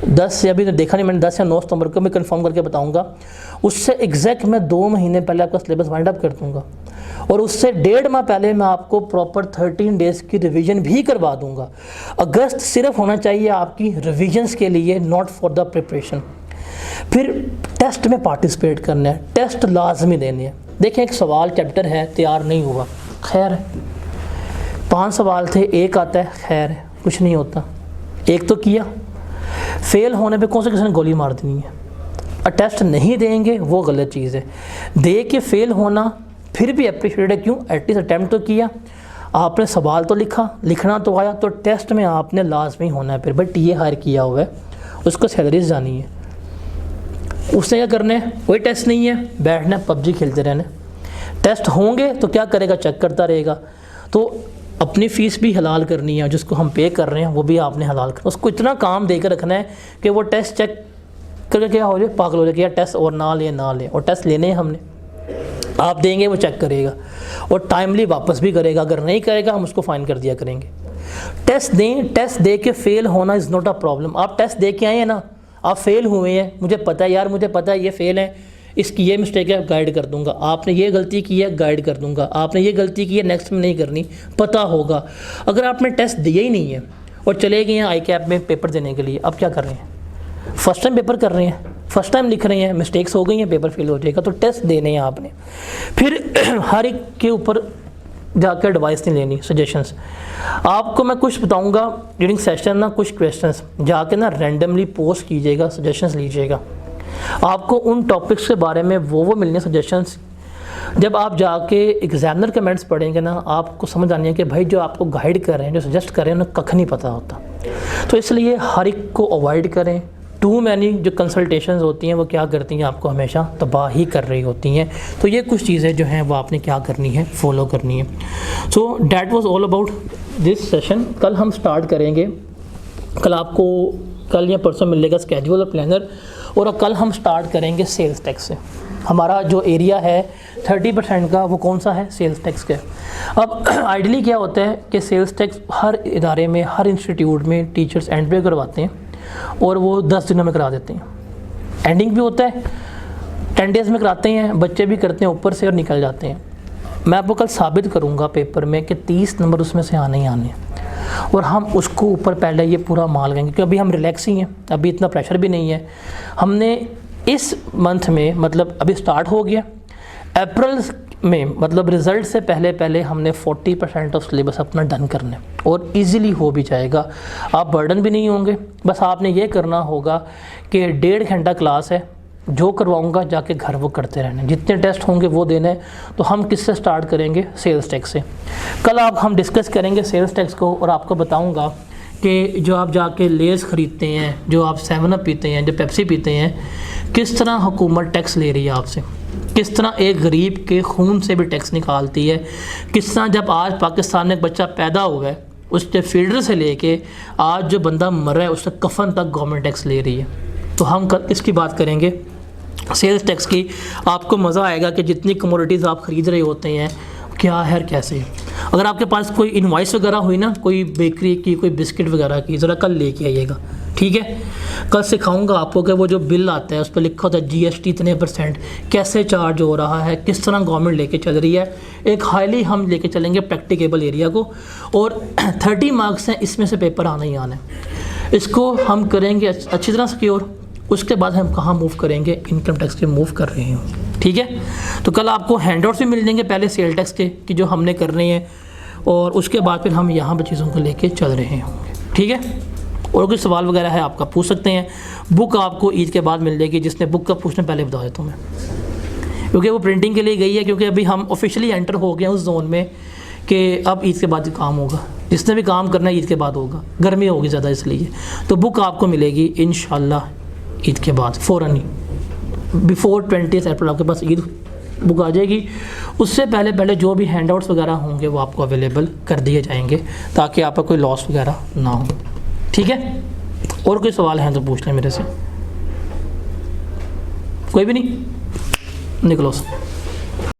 10 या अभी देखा नहीं मैंने, 10 या 9 सितंबर को मैं कंफर्म करके बताऊंगा। उससे एग्जैक्ट मैं 2 महीने पहले आपका सिलेबस वाइंड अप कर दूंगा और उससे 1.5 माह पहले मैं आपको प्रॉपर 13 डेज़ की रिवीजन भी करवा दूंगा। अगस्त सिर्फ होना चाहिए आपकी रिविजन्स के लिए, नॉट फॉर द प्रिपरेशन। फिर टेस्ट में पार्टिसिपेट करना है, टेस्ट लाजमी देने हैं। देखें एक सवाल चैप्टर है तैयार नहीं हुआ, खैर है, 5 सवाल थे, एक आता है, खैर है, कुछ नहीं होता। एक तो किया, फेल होने पे कौन से किसी ने गोली मार देनी है? टेस्ट नहीं देंगे वो गलत चीज़ है। दे के फेल होना फिर भी अप्रिशिएट है, क्यों? एटलीस्ट अटैम्प्ट तो किया, आपने सवाल तो लिखा, लिखना तो आया, तो टेस्ट में आपने लाजमी होना है। फिर बट ये हायर किया हुआ है, उसको सैलरीज जानी है, उसने क्या करना है? कोई टेस्ट नहीं है, बैठना है पबजी खेलते रहना। टेस्ट होंगे तो क्या करेगा? चेक करता रहेगा। तो अपनी फ़ीस भी हलाल करनी है, जिसको हम पे कर रहे हैं वो भी आपने हलाल करना। उसको इतना काम देकर रखना है कि वो टेस्ट चेक करके क्या हो जाए, पागल हो जाए कि यार टेस्ट और ना ले, और टेस्ट लेने हैं हमने, आप देंगे वो चेक करेगा और टाइमली वापस भी करेगा। अगर नहीं करेगा हम उसको फाइन कर दिया करेंगे। टेस्ट दें, टेस्ट दे के फेल होना इज़ नॉट अ प्रॉब्लम। आप टेस्ट दे के आए हैं ना, आप फेल हुए हैं, मुझे पता है यार, मुझे पता है ये फेल है, इसकी ये मिस्टेक है, गाइड कर दूंगा। आपने ये गलती की है, गाइड कर दूंगा। आपने ये गलती की है, नेक्स्ट में नहीं करनी, पता होगा। अगर आपने टेस्ट दिया ही नहीं है और चले गए हैं आई कैप में पेपर देने के लिए, अब क्या कर रहे हैं? फर्स्ट टाइम पेपर कर रहे हैं, फर्स्ट टाइम लिख रहे हैं, मिस्टेक्स हो गई हैं, पेपर फेल हो जाएगा। तो टेस्ट देने हैं आपने। फिर हर एक के ऊपर जाकर एडवाइस नहीं लेनी, सजेशंस। आपको मैं कुछ बताऊंगा ड्यूरिंग सेशन ना, कुछ क्वेश्चंस जाके ना रैंडमली पोस्ट कीजिएगा, सजेशंस लीजिएगा। आपको उन टॉपिक्स के बारे में वो मिलने सजेशंस। जब आप जाके एग्जामिनर कमेंट्स पढ़ेंगे ना, आपको समझ आनी है कि भाई जो आपको गाइड कर रहे हैं, जो सजेस्ट कर रहे हैं, उन्हें कख नहीं पता होता। तो इसलिए हर एक को अवॉइड करें। टू मैनी जो कंसल्टेशंस होती हैं वो क्या करती हैं, आपको हमेशा तबाह ही कर रही होती हैं। तो ये कुछ चीज़ें जो हैं वो आपने क्या करनी है, फॉलो करनी है। So that was all about this session. कल हम स्टार्ट करेंगे, कल आपको कल या परसों मिलेगा स्केड्यूल और प्लानर, और कल हम स्टार्ट करेंगे सेल्स टैक्स से। हमारा जो एरिया है 30% का वो कौन सा है? सेल्स टैक्स का। अब आइडियली क्या होता है कि सेल्स टैक्स हर इदारे में, हर इंस्टीट्यूट में टीचर्स एंड पे करवाते हैं और वो 10 दिनों में करा देते हैं। एंडिंग भी होता है 10 डेज़ में कराते हैं, बच्चे भी करते हैं ऊपर से और निकल जाते हैं। मैं आपको कल साबित करूंगा पेपर में कि 30 नंबर उसमें से आने ही आने, और हम उसको ऊपर पहले ये पूरा माल लेंगे, क्योंकि अभी हम रिलैक्स ही हैं, अभी इतना प्रेशर भी नहीं है। हमने इस मंथ में, मतलब अभी स्टार्ट हो गया, अप्रैल में मतलब रिज़ल्ट से पहले हमने 40% ऑफ सिलेबस अपना डन करना है और इजीली हो भी जाएगा। आप बर्डन भी नहीं होंगे। बस आपने ये करना होगा कि 1.5 घंटा क्लास है, जो करवाऊंगा जाके घर वो करते रहना, जितने टेस्ट होंगे वो देने। तो हम किससे स्टार्ट करेंगे? सेल्स टैक्स से। कल हम डिस्कस करेंगे सेल्स टैक्स को, और आपको बताऊंगा कि जो आप जाके लेज़ ख़रीदते हैं, जो आप 7 अप पीते हैं, जो पेप्सी पीते हैं, किस तरह हुकूमत टैक्स ले रही है आपसे, किस तरह एक गरीब के खून से भी टैक्स निकालती है, किस तरह जब आज पाकिस्तान में एक बच्चा पैदा हुआ है उसके फीडर से लेके आज जो बंदा मर रहा है उससे कफन तक गवर्नमेंट टैक्स ले रही है। तो हम इसकी बात करेंगे सेल्स टैक्स की। आपको मज़ा आएगा कि जितनी कमोडिटीज़ आप ख़रीद रहे होते हैं क्या है, कैसे। अगर आपके पास कोई इनवॉइस वगैरह हुई ना, कोई बेकरी की, कोई बिस्किट वगैरह की, ज़रा कल लेके आइएगा, ठीक है। कल सिखाऊंगा आपको कि वो जो बिल आता है उस पर लिखा होता है GST इतने % कैसे चार्ज हो रहा है, किस तरह गवर्नमेंट लेके चल रही है। एक हाईली हम लेके चलेंगे प्रैक्टिकेबल एरिया को, और 30 मार्क्स हैं, इसमें से पेपर आना ही आना है। इसको हम करेंगे अच्छी तरह सिक्योर। उसके बाद हम कहाँ मूव करेंगे, इनकम टैक्स के मूव कर रहे हैं, ठीक है। तो कल आपको हैंडआउट्स भी मिल जाएंगे, पहले सेल टैक्स के कि जो हमने करने हैं, और उसके बाद फिर हम यहाँ पर चीज़ों को लेके चल रहे होंगे, ठीक है। और कोई सवाल वगैरह है आपका पूछ सकते हैं। बुक आपको ईद के बाद मिल जाएगी। जिसने बुक का पूछना पहले बता देता हूँ मैं, क्योंकि वो प्रिंटिंग के लिए गई है, क्योंकि अभी हम ऑफिशियली एंटर हो गए हैं उस जोन में कि अब ईद के बाद काम होगा। जिसने भी काम करना है ईद के बाद होगा, गर्मी होगी ज़्यादा इसलिए। तो बुक आपको मिलेगी इंशाल्लाह ईद के बाद, फ़ौरन ही बिफोर 20 अप्रैल आपके पास ईद बुक आ जाएगी। उससे पहले पहले जो भी हैंडआउट्स वगैरह होंगे वो आपको अवेलेबल कर दिए जाएंगे, ताकि आपका कोई लॉस वगैरह ना हो, ठीक है। और कोई सवाल हैं तो पूछ लें मेरे से। कोई भी नहीं, निकलो।